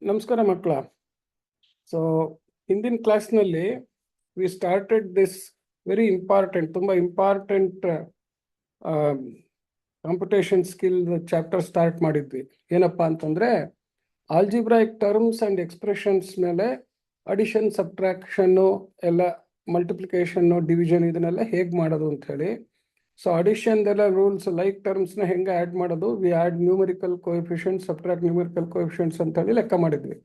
ನಮಸ್ಕಾರ ಮಕ್ಕಳ. ಸೊ ಹಿಂದಿನ ಕ್ಲಾಸ್ನಲ್ಲಿ we started this very important, ತುಂಬ important competition skill chapter start ಮಾಡಿದ್ವಿ. ಏನಪ್ಪ ಅಂತಂದರೆ ಆಲ್ಜಿಬ್ರಾಯಿಕ್ ಟರ್ಮ್ಸ್ ಆ್ಯಂಡ್ ಎಕ್ಸ್ಪ್ರೆಷನ್ಸ್ ಮೇಲೆ ಅಡಿಷನ್, ಸಬ್ಟ್ರಾಕ್ಷನ್ನು, ಎಲ್ಲ ಮಲ್ಟಿಪ್ಲಿಕೇಶನ್ನು, ಡಿವಿಷನ್ ಇದನ್ನೆಲ್ಲ ಹೇಗೆ ಮಾಡೋದು ಅಂಥೇಳಿ. ಸೊ ಅಡಿಷನ್ದೆಲ್ಲ ರೂಲ್ಸ್, ಲೈಕ್ ಟರ್ಮ್ಸ್ನ ಹೆಂಗೆ ಆ್ಯಡ್ ಮಾಡೋದು, we add numerical coefficients, subtract numerical coefficients ಅಂತೇಳಿ ಲೆಕ್ಕ ಮಾಡಿದ್ವಿ.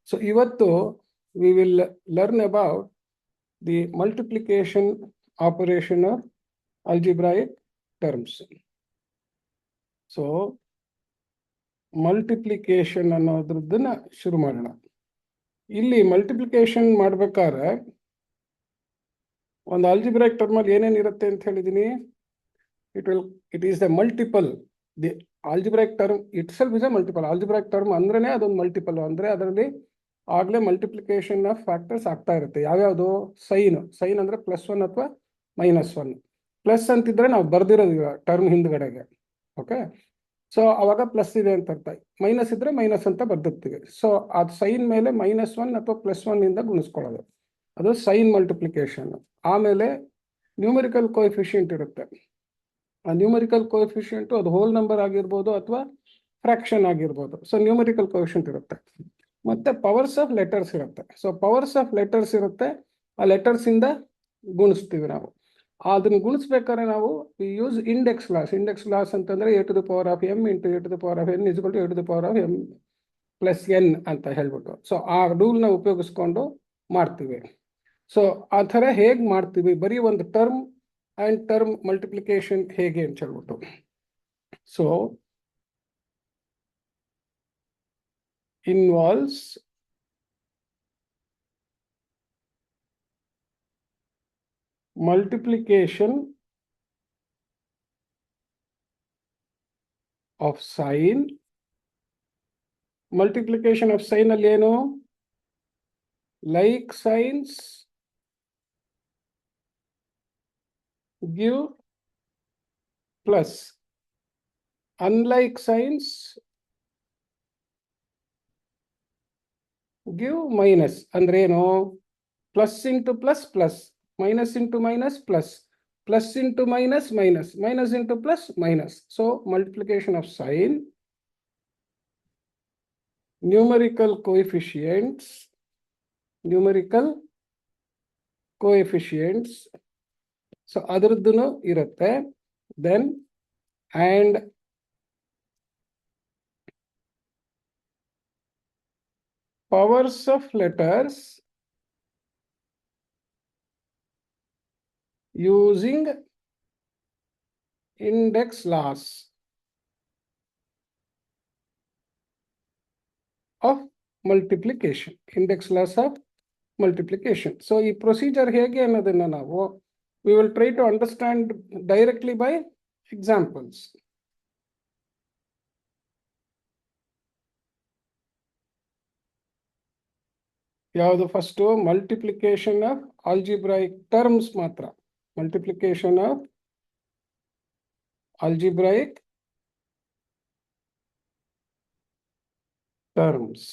ಸೊ ಇವತ್ತು we will learn about the multiplication operation of algebraic terms. So multiplication ಅನ್ನೋದ್ರದ್ದನ್ನ ಶುರು ಮಾಡೋಣ. ಇಲ್ಲಿ ಮಲ್ಟಿಪ್ಲಿಕೇಶನ್ ಮಾಡ್ಬೇಕಾದ್ರೆ ಒಂದು ಆಲ್ಜಿಬ್ರಾಯಿಕ್ ಟರ್ಮಲ್ಲಿ ಏನೇನು ಇರುತ್ತೆ ಅಂತ ಹೇಳಿದ್ದೀನಿ. It is the multiple. The algebraic term itself is a multiple. Algebraic term ಅಂದ್ರೇನೆ ಅದೊಂದು ಮಲ್ಟಿಪಲ್. ಅಂದರೆ ಅದರಲ್ಲಿ ಆಗಲೇ ಮಲ್ಟಿಪ್ಲಿಕೇಶನ್ ಆಫ್ ಫ್ಯಾಕ್ಟರ್ಸ್ ಆಗ್ತಾ ಇರುತ್ತೆ. ಯಾವ್ಯಾವುದು? ಸೈನ್ ಅಂದರೆ +1 ಅಥವಾ -1. ಪ್ಲಸ್ ಅಂತಿದ್ರೆ ನಾವು ಬರ್ದಿರೋದು ಟರ್ಮ್ ಹಿಂದ್ಗಡೆಗೆ. ಓಕೆ, ಸೊ ಅವಾಗ ಪ್ಲಸ್ ಇದೆ ಅಂತ ಅರ್ಥ. ಮೈನಸ್ ಇದ್ರೆ ಮೈನಸ್ ಅಂತ ಬರ್ದಿರ್ತೀವಿ. ಸೊ ಅದು ಸೈನ್ ಮೇಲೆ -1 ಅಥವಾ +1 ಇಂದ ಗುಣಿಸ್ಕೊಳ್ಳೋದು, ಅದು ಸೈನ್ ಮಲ್ಟಿಪ್ಲಿಕೇಶನ್. ಆಮೇಲೆ ನ್ಯೂಮರಿಕಲ್ ಕೋಎಫಿಷಿಯಂಟ್ ಇರುತ್ತೆ. ಆ ನ್ಯೂಮರಿಕಲ್ ಕೋಎಫಿಷಿಯಂಟು ಅದು ಹೋಲ್ ನಂಬರ್ ಆಗಿರ್ಬೋದು ಅಥವಾ ಫ್ರಾಕ್ಷನ್ ಆಗಿರ್ಬೋದು. ಸೊ ನ್ಯೂಮರಿಕಲ್ ಕೋಎಫಿಷಿಯಂಟ್ ಇರುತ್ತೆ. ಮತ್ತೆ ಪವರ್ಸ್ ಆಫ್ ಲೆಟರ್ಸ್ ಇರುತ್ತೆ. ಸೊ ಪವರ್ಸ್ ಆಫ್ ಲೆಟರ್ಸ್ ಇರುತ್ತೆ. ಆ ಲೆಟರ್ಸಿಂದ ಗುಣಿಸ್ತೀವಿ ನಾವು. ಅದನ್ನು ಗುಣಿಸ್ಬೇಕಾದ್ರೆ ನಾವು use index loss. Index loss ಅಂತಂದರೆ a to the power of m into a to the power of n is equal to a to the power of m plus n ಅಂತ ಹೇಳ್ಬಿಟ್ಟು. So ಆ ರೂಲ್ನ ಉಪಯೋಗಿಸ್ಕೊಂಡು ಮಾಡ್ತೀವಿ. ಸೊ ಆ ಥರ ಹೇಗೆ ಮಾಡ್ತೀವಿ, ಬರೀ ಒಂದು ಟರ್ಮ್ ಆ್ಯಂಡ್ ಟರ್ಮ್ ಮಲ್ಟಿಪ್ಲಿಕೇಶನ್ ಹೇಗೆ ಅಂತ ಹೇಳ್ಬಿಟ್ಟು. So involves multiplication of sign. Multiplication of sign ಅಲ್ಲಿ ಏನು? Like signs give plus, unlike signs give minus. ಅಂದ್ರೆ ಏನು? Plus into plus plus, minus into minus plus, plus into minus minus, minus into plus minus. So multiplication of sign, numerical coefficients, so ಅದರದ್ದೂ ಇರುತ್ತೆ. Then and powers of letters using index loss of multiplication. Index loss of multiplication. So ಈ procedure ಹೇಗೆ ಅನ್ನೋದನ್ನ ನಾವು we will try to understand directly by examples. ಯಾವುದು? First multiplication of algebraic terms ಮಾತ್ರ. Multiplication of algebraic terms.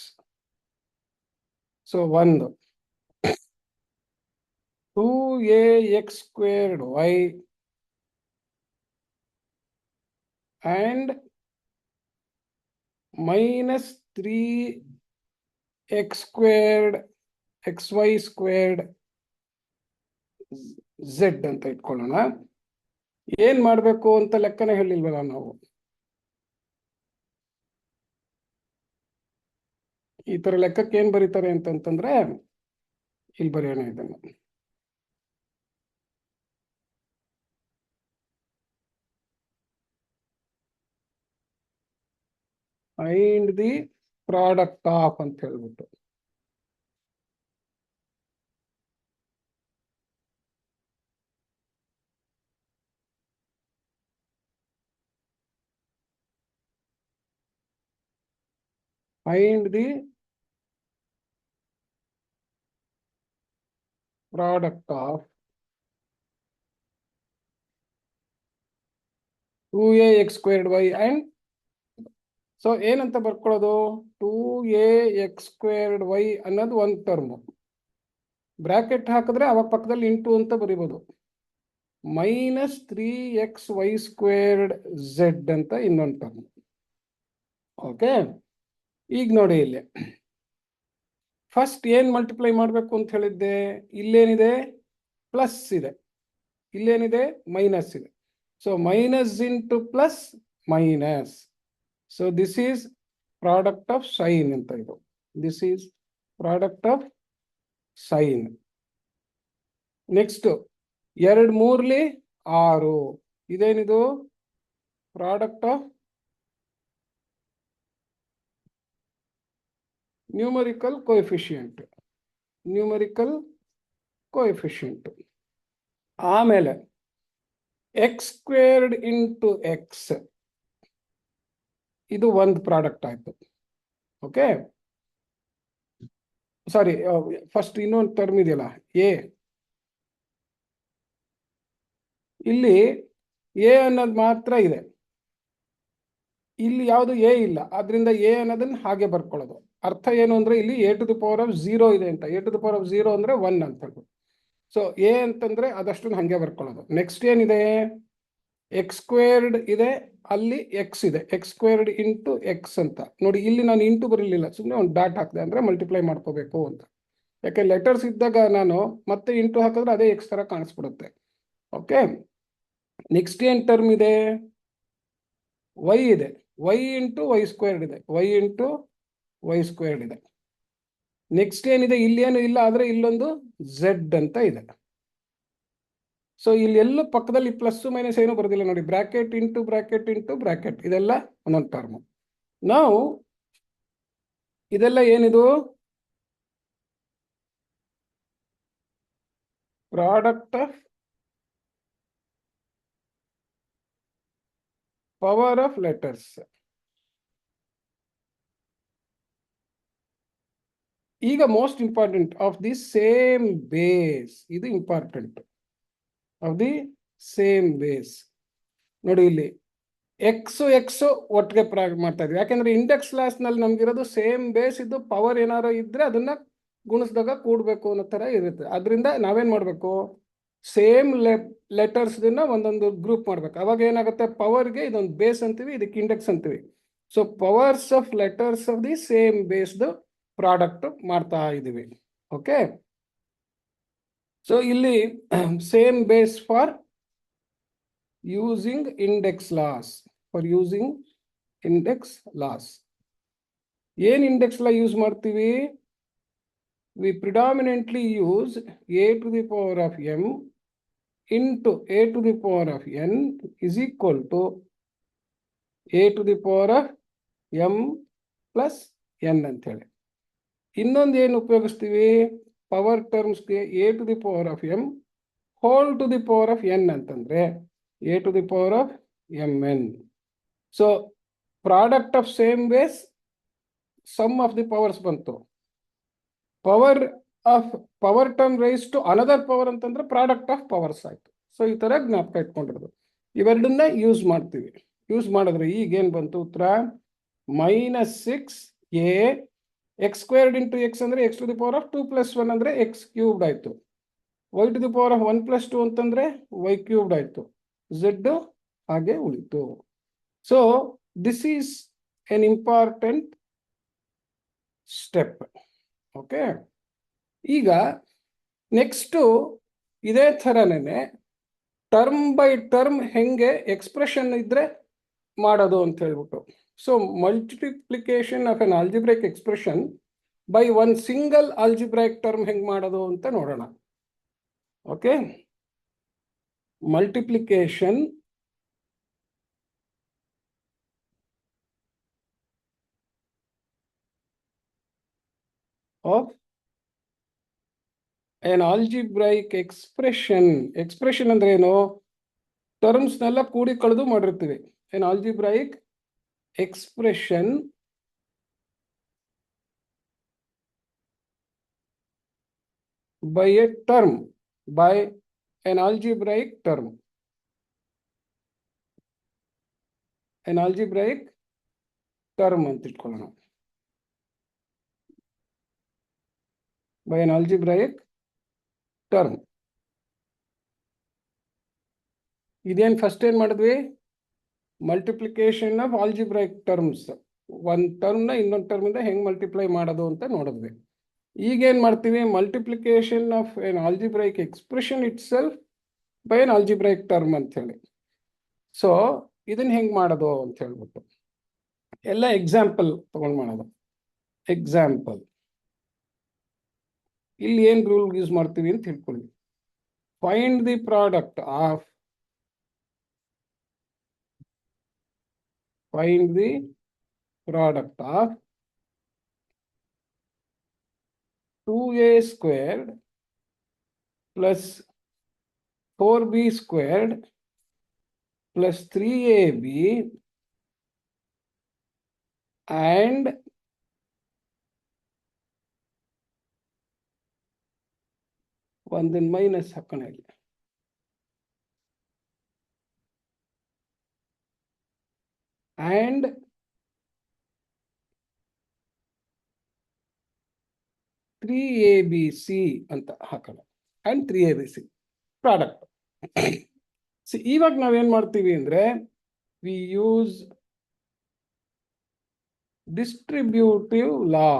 So ಒಂದು 2ax squared y and -3x squared xy squared z ಅಂತ ಇಟ್ಕೊಳ್ಳೋಣ. ಏನ್ ಮಾಡಬೇಕು ಅಂತ ಲೆಕ್ಕನೇ ಹೇಳಿಲ್ವಲ್ಲ ನಾವು. ಈ ತರ ಲೆಕ್ಕಕ್ಕೆ ಏನ್ ಬರೀತಾರೆ ಅಂತಂತಂದ್ರೆ ಇಲ್ಲಿ ಬರೆಯೋಣ ಇದನ್ನು. ಫೈಂಡ್ ದಿ ಪ್ರಾಡಕ್ಟ್ ಆಫ್ ಅಂತ ಹೇಳ್ಬಿಟ್ಟು. Find the product of 2ax squared y and so ಏನಂತ ಬರ್ಕೊಳ್ಳೋದು, 2ax² ಅನ್ನೋದು ಒಂದು ಟರ್ಮು. ಬ್ರಾಕೆಟ್ ಹಾಕಿದ್ರೆ ಅವಾಗ ಪಕ್ಕದಲ್ಲಿ ಇಂಟು ಅಂತ ಬರಿಬೋದು. -3xy² ಅಂತ ಇನ್ನೊಂದು ಟರ್ಮ್. ಓಕೆ, ಈಗ ನೋಡಿ ಇಲ್ಲಿ ಫಸ್ಟ್ ಏನು ಮಲ್ಟಿಪ್ಲೈ ಮಾಡಬೇಕು ಅಂತ ಹೇಳಿದ್ದೆ, ಇಲ್ಲೇನಿದೆ ಪ್ಲಸ್ ಇದೆ, ಇಲ್ಲೇನಿದೆ ಮೈನಸ್ ಇದೆ. So minus into plus minus. So this is product of sign ಅಂತ ಇದು. This is product of sign. Next 2 3 6. ಇದೇನಿದು, product of numerical coefficient. Numerical coefficient. ಆಮೇಲೆ x² ಇಂಟು ಎಕ್ಸ್, ಇದು ಒಂದು ಪ್ರಾಡಕ್ಟ್ ಆಯ್ತು. ಓಕೆ, ಸಾರಿ, ಫಸ್ಟ್ ಇನ್ನೊಂದು ಟರ್ಮ್ ಇದೆಯಲ್ಲ ಎ. ಇಲ್ಲಿ ಎ ಅನ್ನೋದು ಮಾತ್ರ ಇದೆ, ಇಲ್ಲಿ ಯಾವುದು ಎ ಇಲ್ಲ, ಆದ್ರಿಂದ ಎ ಅನ್ನೋದನ್ನ ಹಾಗೆ ಬರ್ಕೊಳ್ಳೋದು. ಅರ್ಥ ಏನು ಅಂದ್ರೆ ಇಲ್ಲಿ a⁴0 ಇದೆ ಅಂತ. a⁴0 ಅಂದ್ರೆ 1 ಅಂತ ಹೇಳ್ಬೋದು. ಸೊ ಎ ಅಂತಂದ್ರೆ ಅದಷ್ಟನ್ನು ಹಾಗೆ ಬರ್ಕೊಳ್ಳೋದು. ನೆಕ್ಸ್ಟ್ ಏನಿದೆ, x² ಇದೆ, ಅಲ್ಲಿ ಎಕ್ಸ್ ಇದೆ, x² ಇಂಟು ಎಕ್ಸ್ ಅಂತ. ನೋಡಿ ಇಲ್ಲಿ ನಾನು ಇಂಟು ಬರಲಿಲ್ಲ, ಸುಮ್ಮನೆ ಒಂದು ಡಾಟ್ ಹಾಕಿದೆ ಅಂದ್ರೆ ಮಲ್ಟಿಪ್ಲೈ ಮಾಡ್ಕೋಬೇಕು ಅಂತ. ಯಾಕೆ ಲೆಟರ್ಸ್ ಇದ್ದಾಗ ನಾನು ಮತ್ತೆ ಇಂಟು ಹಾಕಿದ್ರೆ ಅದೇ ಎಕ್ಸ್ ತರ ಕಾಣಿಸ್ಬಿಡುತ್ತೆ. ಓಕೆ, ನೆಕ್ಸ್ಟ್ ಏನ್ ಟರ್ಮ್ ಇದೆ, y ಇದೆ, y ಇಂಟು y² ಇದೆ, y ಇಂಟು y² ಇದೆ. ನೆಕ್ಸ್ಟ್ ಏನಿದೆ, ಇಲ್ಲೇನು ಇಲ್ಲ, ಆದ್ರೆ ಇಲ್ಲೊಂದು z ಅಂತ ಇದೆ. ಸೊ ಇಲ್ಲಿ ಎಲ್ಲೂ ಪಕ್ಕದಲ್ಲಿ ಪ್ಲಸ್ ಮೈನಸ್ ಏನು ಬರೋದಿಲ್ಲ ನೋಡಿ, bracket into bracket into bracket, ಇದೆಲ್ಲ ಒಂದೊಂದು ಟರ್ಮ್. ನಾವು ಇದೆಲ್ಲ ಏನಿದು, product of power of letters. ಈಗ most important of the same base, ಇದು important. Of the same base. ನೋಡಿ ಇಲ್ಲಿ ಎಕ್ಸ್ ಒಟ್ಟಿಗೆ ಮಾಡ್ತಾ ಇದ್ವಿ, ಯಾಕೆಂದ್ರೆ ಇಂಡೆಕ್ಸ್ ಕ್ಲಾಸ್ ನಲ್ಲಿ ನಮ್ಗಿರೋದು ಸೇಮ್ ಬೇಸ್ ಇದ್ದು ಪವರ್ ಏನಾರು ಇದ್ರೆ ಅದನ್ನ ಗುಣಿಸಿದಾಗ ಕೂಡಬೇಕು ಅನ್ನೋ ತರ ಇರುತ್ತೆ. ಅದರಿಂದ ನಾವೇನ್ ಮಾಡ್ಬೇಕು, ಸೇಮ್ ಲೆಟರ್ಸ್ ಒಂದೊಂದು ಗ್ರೂಪ್ ಮಾಡ್ಬೇಕು. ಅವಾಗ ಏನಾಗುತ್ತೆ, ಪವರ್ಗೆ ಇದೊಂದು ಬೇಸ್ ಅಂತೀವಿ, ಇದಕ್ಕೆ ಇಂಡೆಕ್ಸ್ ಅಂತೀವಿ. So powers of letters of the same ಬೇಸ್ದು ಪ್ರಾಡಕ್ಟ್ ಮಾಡ್ತಾ ಇದೀವಿ. ಓಕೆ, ಸೊ ಇಲ್ಲಿ same base for using index laws. For using index laws ಏನ್ ಇಂಡೆಕ್ಸ್ ಲಾ ಯೂಸ್ ಮಾಡ್ತೀವಿ, we predominantly use a⁴m into a⁴n is equal to a⁴m plus n ಅಂತ ಹೇಳಿ. ಇನ್ನೊಂದು ಏನು ಉಪಯೋಗಿಸ್ತೀವಿ, ಪವರ್ ಟರ್ಮ್ಸ್ಗೆ a⁴m whole to the power of n ಅಂತಂದ್ರೆ a⁴mn. So product of same base, sum of the powers ಬಂತು. Power term raise to another power ಅಂತಂದ್ರೆ product of powers ಆಯ್ತು. ಸೊ ಈ ತರ ಜ್ಞಾಪಕ ಇಟ್ಕೊಂಡಿರೋದು. ಇವೆರಡನ್ನ ಯೂಸ್ ಮಾಡ್ತೀವಿ. ಯೂಸ್ ಮಾಡಿದ್ರೆ ಈಗೇನ್ ಬಂತು ಉತ್ತರ, -6a x² ಇಂಟು ಎಕ್ಸ್ ಅಂದ್ರೆ x⁴2 + 1 ಅಂದ್ರೆ x³ ಆಯ್ತು. y⁴1 + 2 ಅಂತಂದ್ರೆ y³ ಆಯ್ತು. z ಹಾಗೆ ಉಳಿತು. So this is N important step. Okay, ಈಗ ನೆಕ್ಸ್ಟ್ ಇದೇ ಥರನೇ ಟರ್ಮ್ ಬೈ ಟರ್ಮ್ ಹೆಂಗೆ ಎಕ್ಸ್ಪ್ರೆಷನ್ ಇದ್ರೆ ಮಾಡೋದು ಅಂತ ಹೇಳ್ಬಿಟ್ಟು. So multiplication of N algebraic expression by one single algebraic term ಹೆಂಗ್ ಮಾಡೋದು ಅಂತ ನೋಡೋಣ. Okay, multiplication of an algebraic expression. Expression ಅಂದ್ರೆ ಏನು, ಟರ್ಮ್ಸ್ನೆಲ್ಲ ಕೂಡಿ ಕಳೆದು ಮಾಡಿರ್ತೀವಿ. an algebraic expression by a term, by an algebraic term. An algebraic term ಅಂತ ಇಟ್ಕೊಳ್ಳೋಣ. By an algebraic term. ಇದೇನು ಫಸ್ಟ್ ಏನು ಮಾಡಿದ್ವಿ? Multiplication of algebraic terms. ಒಂದು ಟರ್ಮ್ನ ಇನ್ನೊಂದು ಟರ್ಮಿಂದ ಹೆಂಗೆ ಮಲ್ಟಿಪ್ಲೈ ಮಾಡೋದು ಅಂತ ನೋಡಿದ್ವಿ. ಈಗೇನು ಮಾಡ್ತೀವಿ? Multiplication of N algebraic expression it self by N algebraic term ಅಂತ ಹೇಳಿ. ಸೊ ಇದನ್ನ ಹೆಂಗೆ ಮಾಡೋದು ಅಂತ ಹೇಳ್ಬಿಟ್ಟು ಎಲ್ಲ ಎಕ್ಸಾಂಪಲ್ ತಗೊಂಡು ಮಾಡೋದು. ಎಕ್ಸಾಂಪಲ್ ಇಲ್ಲಿ ಏನು ರೂಲ್ ಯೂಸ್ ಮಾಡ್ತೀವಿ ಅಂತ ತಿಳ್ಕೊಳ್ಳಿ. Find the product of find the product of 2a squared plus 4b squared plus 3ab and ಒಂದನ್ನು ಮೈನಸ್ ಹಾಕೋಣ ಇಲ್ಲಿ. and 3abc ಅಂತ ಹಾಕೋಣ. and 3abc product. ಇವಾಗ ನಾವೇನ್ ಮಾಡ್ತೀವಿ ಅಂದ್ರೆ ವಿ ಯೂಸ್ ಡಿಸ್ಟ್ರಿಬ್ಯೂಟಿವ್ ಲಾ.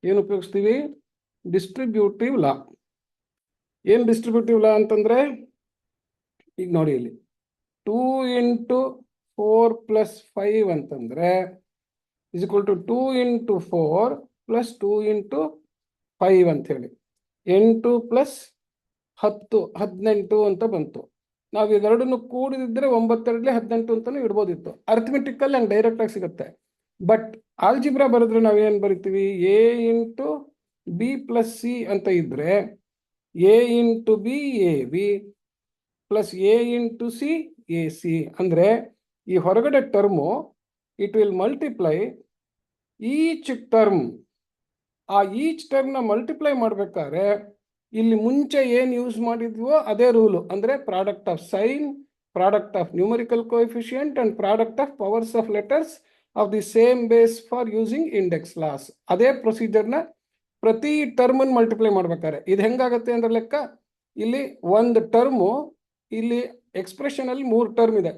ಏನು ಉಪಯೋಗಿಸ್ತೀವಿ? ಡಿಸ್ಟ್ರಿಬ್ಯೂಟಿವ್ ಲಾ. ಏನು ಡಿಸ್ಟ್ರಿಬ್ಯೂಟಿವ್ ಲಾ ಅಂತಂದ್ರೆ ಈಗ ನೋಡಿ ಇಲ್ಲಿ 2 into 4 plus 5 ಅಂತಂದ್ರೆ is equal to 2 into 4 plus 2 into 5 ಅಂತ ಹೇಳಿ 8 plus 10 18 ಅಂತ ಬಂತು. ನಾವು ಇವೆರಡನ್ನು ಕೂಡಿದ್ರೆ 9 18 ಅಂತಾನು ಇಡ್ಬೋದಿತ್ತು. ಅರ್ಥಮೆಟಿಕಲ್ ಅಂಡ್ ಡೈರೆಕ್ಟ್ ಆಗಿ ಸಿಗುತ್ತೆ. ಬಟ್ ಆಲ್ಜಿಬ್ರಾ ಬರೆದ್ರೆ ನಾವೇನು ಬರಿತೀವಿ? A into b plus c ಅಂತ ಇದ್ರೆ a into b a b plus a into c a c ಅಂದ್ರೆ ಈ ಹೊರಗಡೆ term it will multiply each term. ಆ ಈಚ್ ಟರ್ಮ್ನ ಮಲ್ಟಿಪ್ಲೈ ಮಾಡ್ಬೇಕಾದ್ರೆ ಇಲ್ಲಿ ಮುಂಚೆ ಏನು ಯೂಸ್ ಮಾಡಿದ್ವೋ ಅದೇ ರೂಲು. ಅಂದ್ರೆ product of sign, product of numerical coefficient and product of powers of letters of the same base for using index laws. ಅದೇ ಪ್ರೊಸೀಜರ್ನ ಪ್ರತಿ ಟರ್ಮನ್ನು ಮಲ್ಟಿಪ್ಲೈ ಮಾಡ್ಬೇಕಾದ್ರೆ ಇದು ಹೆಂಗಾಗತ್ತೆ ಅಂದ್ರೆ ಲೆಕ್ಕ ಇಲ್ಲಿ ಒಂದು ಟರ್ಮು ಇಲ್ಲಿ ಎಕ್ಸ್ಪ್ರೆಷನ್ ಅಲ್ಲಿ 3 ಟರ್ಮ್ ಇದೆ.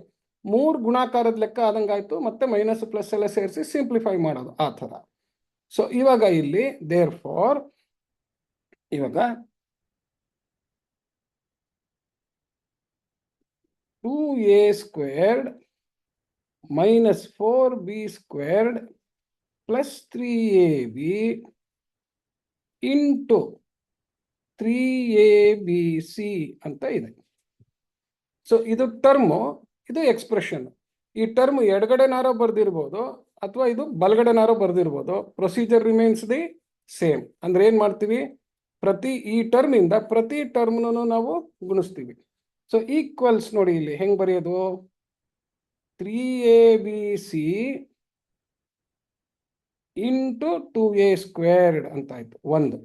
3 ಗುಣಾಕಾರದ ಲೆಕ್ಕ ಆದಂಗಾಯ್ತು. ಮತ್ತೆ ಮೈನಸ್ ಪ್ಲಸ್ ಎಲ್ಲ ಸೇರಿಸಿ ಸಿಂಪ್ಲಿಫೈ ಮಾಡೋದು ಆ ಥರ. ಸೊ ಇವಾಗ ಇಲ್ಲಿ ದೇರ್ ಫಾರ್ ಇವಾಗ 2a squared minus 4b squared plus 3ab into 3abc ಅಂತ ಇದೆ. ಸೊ ಇದು ಟರ್ಮು, ಇದು ಎಕ್ಸ್ಪ್ರೆಷನ್. ಈ ಟರ್ಮ್ ಎಡಗಡೆನಾರೋ ಬರ್ದಿರ್ಬೋದು ಅಥವಾ ಇದು ಬಲಗಡೆನಾರೋ ಬರ್ದಿರ್ಬೋದು. Procedure remains the same. ಅಂದ್ರೆ ಏನ್ ಮಾಡ್ತೀವಿ? ಈ ಟರ್ಮ್ ಇಂದ ಪ್ರತಿ ಟರ್ಮ್ನೂ ನಾವು ಗುಣಿಸ್ತೀವಿ. ಸೊ ಈಕ್ವಲ್ಸ್ ನೋಡಿ ಇಲ್ಲಿ ಹೆಂಗ್ ಬರೆಯೋದು? 3abc ಇಂಟು 2a ಸ್ಕ್ವೇರ್ಡ್ ಅಂತ ಆಯ್ತು ಒಂದು.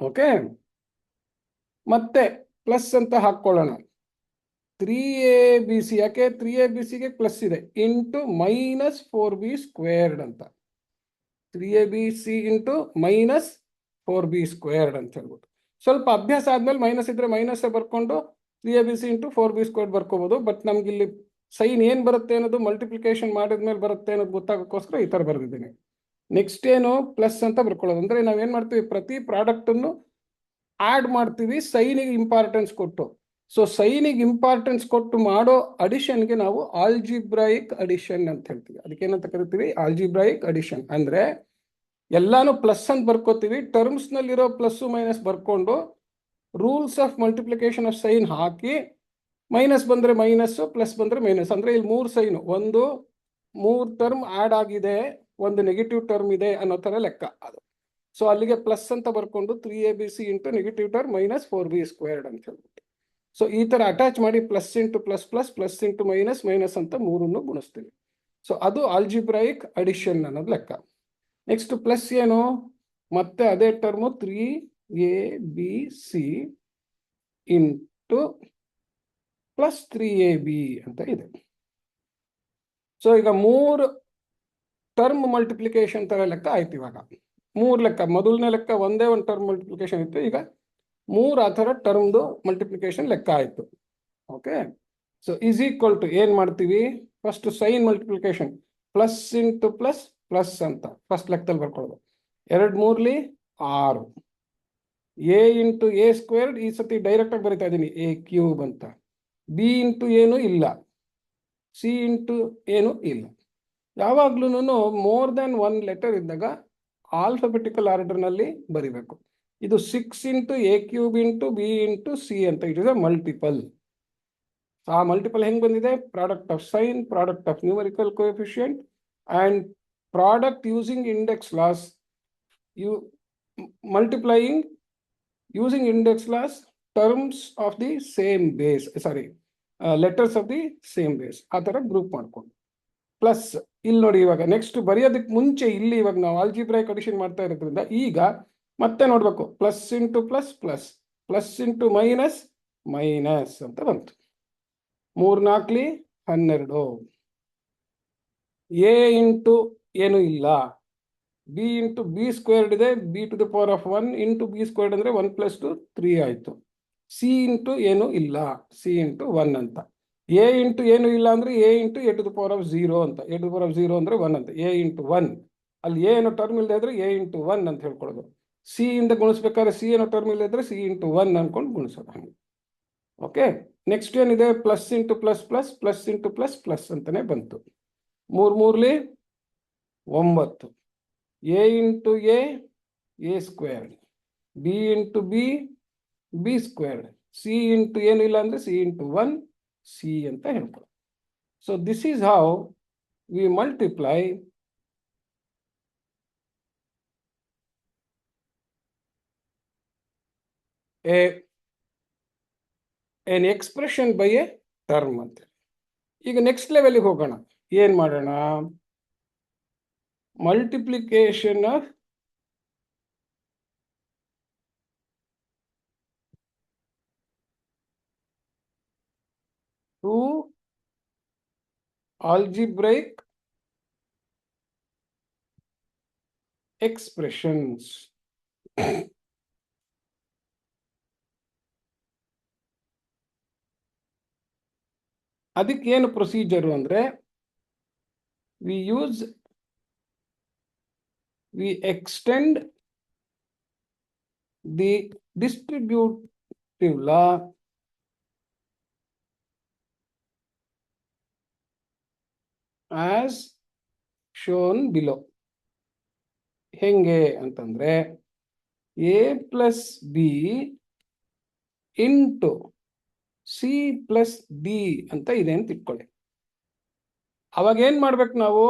ಓಕೆ, ಮತ್ತೆ ಪ್ಲಸ್ ಅಂತ ಹಾಕೊಳ್ಳೋಣ. 3abc, ಯಾಕೆ 3abcಗೆ ಪ್ಲಸ್ ಇದೆ, ಇಂಟು ಮೈನಸ್ 4b ಸ್ಕ್ವೇರ್ಡ್ ಅಂತ. 3abc into minus 4b squared ಅಂತ ಹೇಳ್ಬಿಟ್ಟು ಸ್ವಲ್ಪ ಅಭ್ಯಾಸ ಆದ್ಮೇಲೆ ಮೈನಸ್ ಇದ್ರೆ ಮೈನಸ್ ಬರ್ಕೊಂಡು 3abc into 4b squared ಬರ್ಕೋಬಹುದು. But ನಮ್ಗೆ ಇಲ್ಲಿ ಸೈನ್ ಏನ್ ಬರುತ್ತೆ ಅನ್ನೋದು ಮಲ್ಟಿಪ್ಲಿಕೇಶನ್ ಮಾಡಿದ್ಮೇಲೆ ಬರುತ್ತೆ ಅನ್ನೋದು ಗೊತ್ತಾಗೋಕ್ಕೋಸ್ಕರ ಈ ತರ ಬರ್ದಿದ್ದೀನಿ. ನೆಕ್ಸ್ಟ್ ಏನು? ಪ್ಲಸ್ ಅಂತ ಬರ್ಕೊಳ್ಳೋದು. ಅಂದ್ರೆ ನಾವೇನ್ ಮಾಡ್ತೀವಿ? ಪ್ರತಿ ಪ್ರಾಡಕ್ಟ್ ಅನ್ನು ಆಡ್ ಮಾಡ್ತೀವಿ ಸೈನಿಗೆ ಇಂಪಾರ್ಟೆನ್ಸ್ ಕೊಟ್ಟು. ಸೊ ಸೈನಿಗೆ ಇಂಪಾರ್ಟೆನ್ಸ್ ಕೊಟ್ಟು ಮಾಡೋ ಅಡಿಷನ್ಗೆ ನಾವು ಆಲ್ಜಿಬ್ರಾಯಿಕ್ ಅಡಿಷನ್ ಅಂತ ಹೇಳ್ತೀವಿ. ಅದಕ್ಕೇನಂತ ಕರಿತೀವಿ? Algebraic addition. ಅಂದ್ರೆ ಎಲ್ಲಾನು ಪ್ಲಸ್ ಅಂತ ಬರ್ಕೋತೀವಿ. ಟರ್ಮ್ಸ್ ನಲ್ಲಿರೋ ಪ್ಲಸ್ ಮೈನಸ್ ಬರ್ಕೊಂಡು rules of multiplication of sine hockey minus ಬಂದ್ರೆ ಮೈನಸ್, ಪ್ಲಸ್ ಬಂದ್ರೆ ಮೈನಸ್. ಅಂದ್ರೆ ಇಲ್ಲಿ 3 ಸೈನು, 3 ಟರ್ಮ್ ಆಡ್ ಆಗಿದೆ, ಒಂದು ನೆಗೆಟಿವ್ ಟರ್ಮ್ ಇದೆ ಅನ್ನೋ ತರ ಲೆಕ್ಕ ಅದು. ಸೊ ಅಲ್ಲಿಗೆ ಪ್ಲಸ್ ಅಂತ ಬರ್ಕೊಂಡು 3abc into negative term minus 4b squared ಅಂತ ಹೇಳ್ಬಿಟ್ಟು. ಸೊ ಈ ತರ ಅಟ್ಯಾಚ್ ಮಾಡಿ plus into plus plus, plus into minus, minus ಅಂತ 3 ಗುಣಿಸ್ತೀವಿ. ಸೊ ಅದು ಆಲ್ಜಿಬ್ರಾಯಿಕ್ ಅಡಿಷನ್ ಅನ್ನೋದು ಲೆಕ್ಕ. ನೆಕ್ಸ್ಟ್ ಪ್ಲಸ್ ಏನು? ಮತ್ತೆ ಅದೇ term 3abc into plus 3ab ಅಂತ ಇದೆ. ಸೊ ಈಗ 3 ಟರ್ಮ್ ಮಲ್ಟಿಪ್ಲಿಕೇಶನ್ ತರ ಲೆಕ್ಕ ಆಯ್ತು. ಇವಾಗ 3 ಲೆಕ್ಕ, ಮೊದಲನೇ ಲೆಕ್ಕ ಒಂದೇ ಒಂದು ಟರ್ಮ್ ಮಲ್ಟಿಪ್ಲಿಕೇಶನ್ ಇತ್ತು, ಈಗ 3 ಆ ಥರ ಟರ್ಮ್ದು ಮಲ್ಟಿಪ್ಲಿಕೇಶನ್ ಲೆಕ್ಕ ಆಯ್ತು. Okay, so is equal to ಏನ್ ಮಾಡ್ತೀವಿ, first sign multiplication plus into plus plus ಅಂತ ಫಸ್ಟ್ ಲೆಕ್ಕದಲ್ಲಿ ಬರ್ಕೊಳ್ಳೋದು. 2 3 6 ಎ ಇಂಟು ಎ ಸ್ಕ್ವೇರ್ಡ್, ಈ ಸತಿ ಡೈರೆಕ್ಟ್ ಆಗಿ ಬರಿತಾ ಇದ್ದೀನಿ ಎ ಕ್ಯೂಬ್ ಅಂತ. ಬಿ ಇಂಟು ಏನು ಇಲ್ಲ, ಸಿ ಇಂಟು ಏನು ಇಲ್ಲ. ಯಾವಾಗ್ಲೂ ಮೋರ್ ದನ್ 1 ಲೆಟರ್ ಇದ್ದಾಗ ಆಲ್ಫಾಬೆಟಿಕಲ್ ಆರ್ಡರ್ನಲ್ಲಿ ಬರಿಬೇಕು. ಇದು 6 into a cube into b into c ಅಂತ, ಇಟ್ ಇಸ್ ಅ ಮಲ್ಟಿಪಲ್. ಆ ಮಲ್ಟಿಪಲ್ ಹೆಂಗ್ ಬಂದಿದೆ, product of sign, product of numerical coefficient and product using index laws, you multiplying using index class terms of the same base, letters of the same base, ಆ ಥರ group ಮಾಡ್ಕೊಂಡು. Plus ಇಲ್ಲಿ ನೋಡಿ, ಇವಾಗ next ಬರೆಯೋದಕ್ಕೆ ಮುಂಚೆ ಇಲ್ಲಿ ಇವಾಗ ನಾವು ಆಲ್ಜಿಬ್ರಾಯಿಕ್ ಅಡಿಷನ್ ಮಾಡ್ತಾ ಇರೋದ್ರಿಂದ ಈಗ ಮತ್ತೆ ನೋಡ್ಬೇಕು, plus into plus plus, plus into minus minus ಅಂತ ಬಂತು. 3 4 12, ಎ ಇಂಟು ಏನು ಇಲ್ಲ, ಬಿ ಇಂಟು ಬಿ ಸ್ಕ್ವೇರ್ಡ್ ಇದೆ, b to the power of 1 into b squared ಅಂದರೆ 1 + 2 3 ಆಯಿತು. ಸಿ ಇಂಟು ಏನು ಇಲ್ಲ, ಸಿ ಇಂಟು 1 ಅಂತ. ಎ ಇಂಟು ಏನು ಇಲ್ಲ ಅಂದರೆ a into a to the power of 0 ಅಂತ, a to the power of 0 ಅಂದರೆ 1 ಅಂತ. ಎ ಇಂಟು 1, ಅಲ್ಲಿ ಏನೋ ಟರ್ಮ್ ಇಲ್ಲದೆ ಇದ್ರೆ ಎ ಇಂಟು 1 ಅಂತ ಹೇಳ್ಕೊಳ್ಳೋದು. ಸಿ ಇಂದ ಗುಣಿಸ್ಬೇಕಾದ್ರೆ ಸಿ ಏನೋ ಟರ್ಮ್ ಇಲ್ಲದೆ ಇದ್ರೆ ಸಿ ಇಂಟು 1 ಅನ್ಕೊಂಡು ಗುಣಿಸೋದು ಹಂಗೆ. ಓಕೆ, ನೆಕ್ಸ್ಟ್ ಏನಿದೆ, plus into plus plus, plus into plus plus ಅಂತಾನೆ ಬಂತು. 3 3 9, a into a squared, b into b squared, c into ಏನು ಇಲ್ಲ ಅಂದರೆ ಸಿ ಇಂಟು 1 ಸಿ ಅಂತ ಹೇಳ್ಕೊಳ್ಳಿ. So this is how we multiply an expression by a term ಅಂತ. ಈಗ next ಲೆವೆಲ್ಗೆ ಹೋಗೋಣ. ಏನು ಮಾಡೋಣ, multiplication of two algebraic expressions. ಅದಕ್ಕೆ ಏನು ಪ್ರೊಸೀಜರ್ ಅಂದ್ರೆ, we extend the distributive law as shown below. ಹೆಂಗೆ ಅಂತಂದ್ರೆ, a plus b into C plus d ಅಂತ ಇದೆ ಅಂತ ಇಟ್ಕೊಳ್ಳಿ. ಅವಾಗ ಏನ್ ಮಾಡ್ಬೇಕು ನಾವು,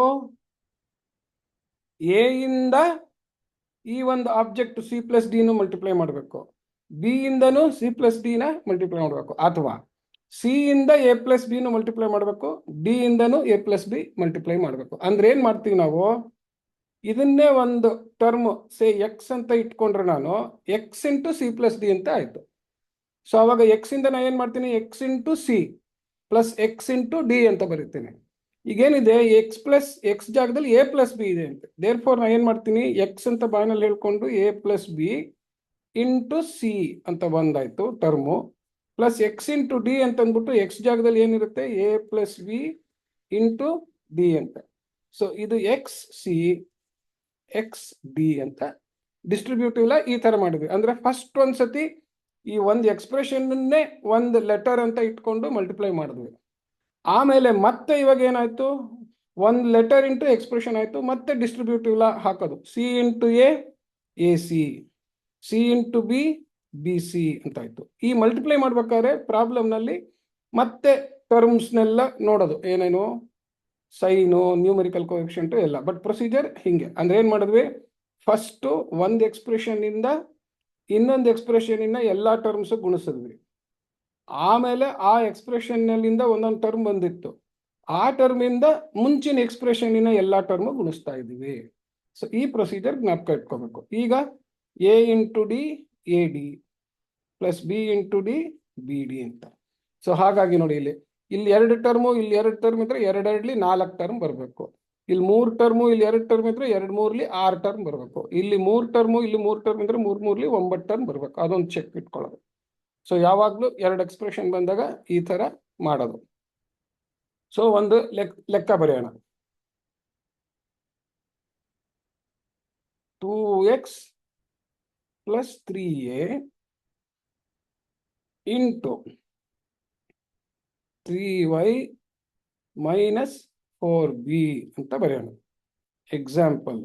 ಎ ಇಂದ ಈ ಒಂದು ಆಬ್ಜೆಕ್ಟ್ ಸಿ ಪ್ಲಸ್ ಡಿನೂ ಮಲ್ಟಿಪ್ಲೈ ಮಾಡಬೇಕು, ಬಿ ಇಂದನೂ ಸಿ ಪ್ಲಸ್ ಡಿನ ಮಲ್ಟಿಪ್ಲೈ ಮಾಡಬೇಕು, ಅಥವಾ ಸಿ ಇಂದ ಎ ಪ್ಲಸ್ ಬಿನೂ ಮಲ್ಟಿಪ್ಲೈ ಮಾಡಬೇಕು, ಡಿ ಇಂದನೂ ಎ ಪ್ಲಸ್ ಬಿ ಮಲ್ಟಿಪ್ಲೈ ಮಾಡಬೇಕು. ಅಂದ್ರೆ ಏನ್ ಮಾಡ್ತೀವಿ ನಾವು, ಇದನ್ನೇ ಒಂದು ಟರ್ಮ್ ಸೇ ಎಕ್ಸ್ ಅಂತ ಇಟ್ಕೊಂಡ್ರೆ ನಾನು X into C plus d ಅಂತ ಆಯ್ತು. ಸೊ ಅವಾಗ ಎಕ್ಸ್ ಇಂದ ನಾನು ಏನ್ ಮಾಡ್ತೀನಿ, X into C plus x into d ಅಂತ ಬರೀತೀನಿ. ಈಗೇನಿದೆ, ಎಕ್ಸ್ ಪ್ಲಸ್ ಎಕ್ಸ್ ಜಾಗದಲ್ಲಿ ಎ ಪ್ಲಸ್ ಬಿ ಇದೆ ಅಂತ. ದೇರ್ ಫೋರ್ ನಾನು ಏನು ಮಾಡ್ತೀನಿ, ಎಕ್ಸ್ ಅಂತ ಬಾಯ್ನಲ್ಲಿ ಹೇಳ್ಕೊಂಡು a plus b into c ಅಂತ ಬಂದಾಯ್ತು term, plus x into d ಅಂತ ಅಂದ್ಬಿಟ್ಟು ಎಕ್ಸ್ ಜಾಗದಲ್ಲಿ ಏನಿರುತ್ತೆ, a plus b into d ಅಂತ. ಸೊ ಇದು ಎಕ್ಸ್ ಸಿ ಎಕ್ಸ್ ಡಿ ಅಂತ ಡಿಸ್ಟ್ರಿಬ್ಯೂಟಿವ್ ಲಾ ಈ ಥರ ಮಾಡಿದ್ವಿ. ಅಂದರೆ ಫಸ್ಟ್ ಒಂದ್ಸತಿ ಈ ಒಂದು ಎಕ್ಸ್ಪ್ರೆಷನ್ನೇ ಒಂದು ಲೆಟರ್ ಅಂತ ಇಟ್ಕೊಂಡು ಮಲ್ಟಿಪ್ಲೈ ಮಾಡಿದ್ವಿ. ಆಮೇಲೆ ಮತ್ತೆ ಇವಾಗ ಏನಾಯ್ತು, ಒಂದು ಲೆಟರ್ ಇಂಟು ಎಕ್ಸ್ಪ್ರೆಷನ್ ಆಯ್ತು, ಮತ್ತೆ ಡಿಸ್ಟ್ರಿಬ್ಯೂಟಿವ್ ಲಾ ಹಾಕೋದು, C into A C, C into B C ಅಂತ ಆಯ್ತು. ಈ ಮಲ್ಟಿಪ್ಲೈ ಮಾಡ್ಬೇಕಾದ್ರೆ ಪ್ರಾಬ್ಲಮ್ನಲ್ಲಿ ಮತ್ತೆ ಟರ್ಮ್ಸ್ನೆಲ್ಲ ನೋಡೋದು, ಏನೇನು ಸೈನು, ನ್ಯೂಮರಿಕಲ್ ಕೋಎಫಿಷಿಯಂಟು ಎಲ್ಲ. ಬಟ್ ಪ್ರೊಸೀಜರ್ ಹಿಂಗೆ. ಅಂದ್ರೆ ಏನು ಮಾಡಿದ್ವಿ, ಫಸ್ಟು ಒಂದು ಎಕ್ಸ್ಪ್ರೆಷನ್ ಇಂದ ಇನ್ನೊಂದು ಎಕ್ಸ್ಪ್ರೆಷನ್ ಇಂದ ಎಲ್ಲ ಟರ್ಮ್ಸ್ ಗುಣಿಸಿದ್ವಿ. ಆಮೇಲೆ ಆ ಎಕ್ಸ್ಪ್ರೆಷನ್ನಲ್ಲಿಂದ ಒಂದೊಂದು ಟರ್ಮ್ ಬಂದಿತ್ತು, ಆ ಟರ್ಮಿಂದ ಮುಂಚಿನ ಎಕ್ಸ್ಪ್ರೆಷನ್ನಿನ ಎಲ್ಲ ಟರ್ಮ್ ಗುಣಿಸ್ತಾ ಇದ್ದೀವಿ. ಸೊ ಈ ಪ್ರೊಸೀಜರ್ ಜ್ಞಾಪಕ ಇಟ್ಕೋಬೇಕು. ಈಗ A into D A D plus b into d B D ಅಂತ. ಸೊ ಹಾಗಾಗಿ ನೋಡಿ, ಇಲ್ಲಿ ಇಲ್ಲಿ 2 ಟರ್ಮು ಇಲ್ಲಿ 2 ಟರ್ಮ್ ಇದ್ರೆ 2 2ಲಿ 4 ಟರ್ಮ್ ಬರಬೇಕು. ಇಲ್ಲಿ 3 ಟರ್ಮು ಇಲ್ಲಿ 2 ಟರ್ಮ್ ಇದ್ರೆ 2 3ಲಿ 6 ಟರ್ಮ್ ಬರಬೇಕು. ಇಲ್ಲಿ 3 ಟರ್ಮು ಇಲ್ಲಿ 3 ಟರ್ಮ್ ಇದ್ರೆ 3 3ಲಿ 9 ಟರ್ಮ್ ಬರಬೇಕು. ಅದೊಂದು ಚೆಕ್ ಇಟ್ಕೊಳ್ಳೋದು. ಸೊ ಯಾವಾಗಲೂ 2 ಎಕ್ಸ್ಪ್ರೆಷನ್ ಬಂದಾಗ ಈ ತರ ಮಾಡೋದು. ಸೊ ಒಂದು ಲೆಕ್ಕ ಬರೆಯೋಣ. 2x + 3a into 3y - 4b ಅಂತ ಬರೆಯೋಣ. Example.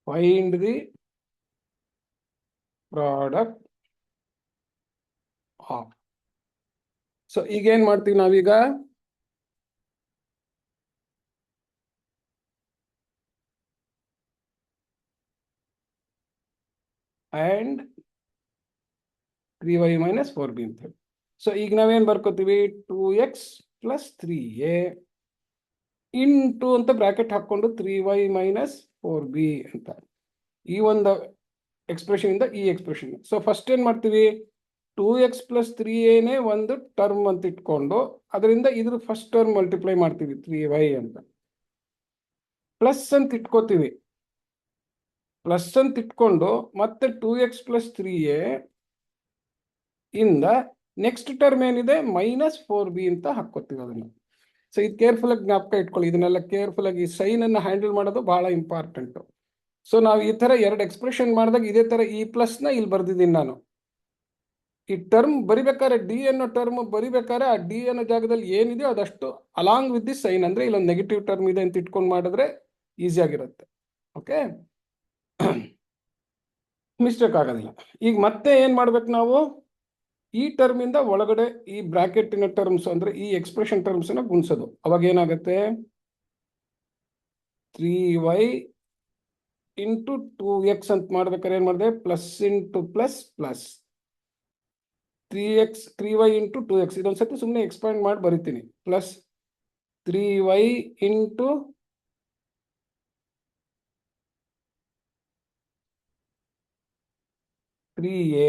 Find the product of. So ಈಗ ಏನ್ ಮಾಡ್ತೀವಿ ನಾವೀಗ? and 3y - 4b ಅಂತ ಹೇಳಿ. ಸೊ ಈಗ ನಾವೇನ್ ಬರ್ಕೋತೀವಿ? 2x + 3a ಇಂಟು ಅಂತ ಬ್ರಾಕೆಟ್ ಹಾಕೊಂಡು 3y - 4b ಅಂತ. ಈ ಒಂದು ಎಕ್ಸ್ಪ್ರೆಷನ್ ಇಂದ ಈ ಎಕ್ಸ್ಪ್ರೆಷನ್. ಸೊ ಫಸ್ಟ್ ಏನ್ ಮಾಡ್ತೀವಿ? 2x + 3a ಒಂದು ಟರ್ಮ್ ಅಂತ ಇಟ್ಕೊಂಡು ಅದರಿಂದ ಇದ್ರ ಫಸ್ಟ್ ಟರ್ಮ್ ಮಲ್ಟಿಪ್ಲೈ ಮಾಡ್ತೀವಿ 3y ಅಂತ. ಪ್ಲಸ್ ಅಂತ ಇಟ್ಕೋತೀವಿ. ಪ್ಲಸ್ ಅಂತ ಇಟ್ಕೊಂಡು ಮತ್ತೆ 2x + 3a ಇಂದ ನೆಕ್ಸ್ಟ್ ಟರ್ಮ್ ಏನಿದೆ -4b ಅಂತ ಹಾಕೋತೀವಿ ಅದನ್ನ. ಸೊ ಇದು ಕೇರ್ಫುಲ್ ಆಗಿ ಜ್ಞಾಪಕ ಇಟ್ಕೊಳ್ಳಿ. ಇದನ್ನೆಲ್ಲ ಕೇರ್ಫುಲ್ ಆಗಿ ಸೈನ್ ಅನ್ನ ಹ್ಯಾಂಡಲ್ ಮಾಡೋದು ಬಹಳ ಇಂಪಾರ್ಟೆಂಟ್. ಸೊ ನಾವು ಈ ತರ 2 ಎಕ್ಸ್ಪ್ರೆಷನ್ ಮಾಡಿದಾಗ ಇದೇ ತರ ಈ ಪ್ಲಸ್ ನ ಇಲ್ಲಿ ಬರ್ದಿದ್ದೀನಿ ನಾನು. ಈ ಟರ್ಮ್ ಬರಿಬೇಕಾದ್ರೆ ಡಿ ಅನ್ನೋ ಟರ್ಮ್ ಬರಿಬೇಕಾದ್ರೆ ಆ ಡಿ ಅನ್ನೋ ಜಾಗದಲ್ಲಿ ಏನಿದೆಯೋ ಅದಷ್ಟು ಅಲಾಂಗ್ ವಿತ್ ದಿ ಸೈನ್, ಅಂದ್ರೆ ಇಲ್ಲೊಂದು ನೆಗೆಟಿವ್ ಟರ್ಮ್ ಇದೆ ಅಂತ ಇಟ್ಕೊಂಡು ಮಾಡಿದ್ರೆ ಈಸಿ ಆಗಿರುತ್ತೆ. ಓಕೆ, ಮಿಸ್ಟೇಕ್ ಆಗೋದಿಲ್ಲ. ಈಗ ಮತ್ತೆ ಏನ್ ಮಾಡ್ಬೇಕು ನಾವು? ಈ ಟರ್ಮ್ ಇಂದ ಒಳಗಡೆ ಈ ಬ್ರಾಕೆಟಿನ ಟರ್ಮ್ಸ್ ಅಂದ್ರೆ ಈ ಎಕ್ಸ್ಪ್ರೆಷನ್ ಟರ್ಮ್ಸ್ ನ ಗುಣಿಸೋದು. ಅವಾಗ ಏನಾಗುತ್ತೆ? 3y × 2x ಅಂತ ಮಾಡ್ಬೇಕಾದ್ರೆ ಏನ್ ಮಾಡಿದೆ? Plus into plus plus 3y × 2x. ಇದೊಂದ್ಸತಿ ಸುಮ್ಮನೆ ಎಕ್ಸ್ಪ್ಯಾಂಡ್ ಮಾಡಿ ಬರಿತೀನಿ. Plus 3y × 3a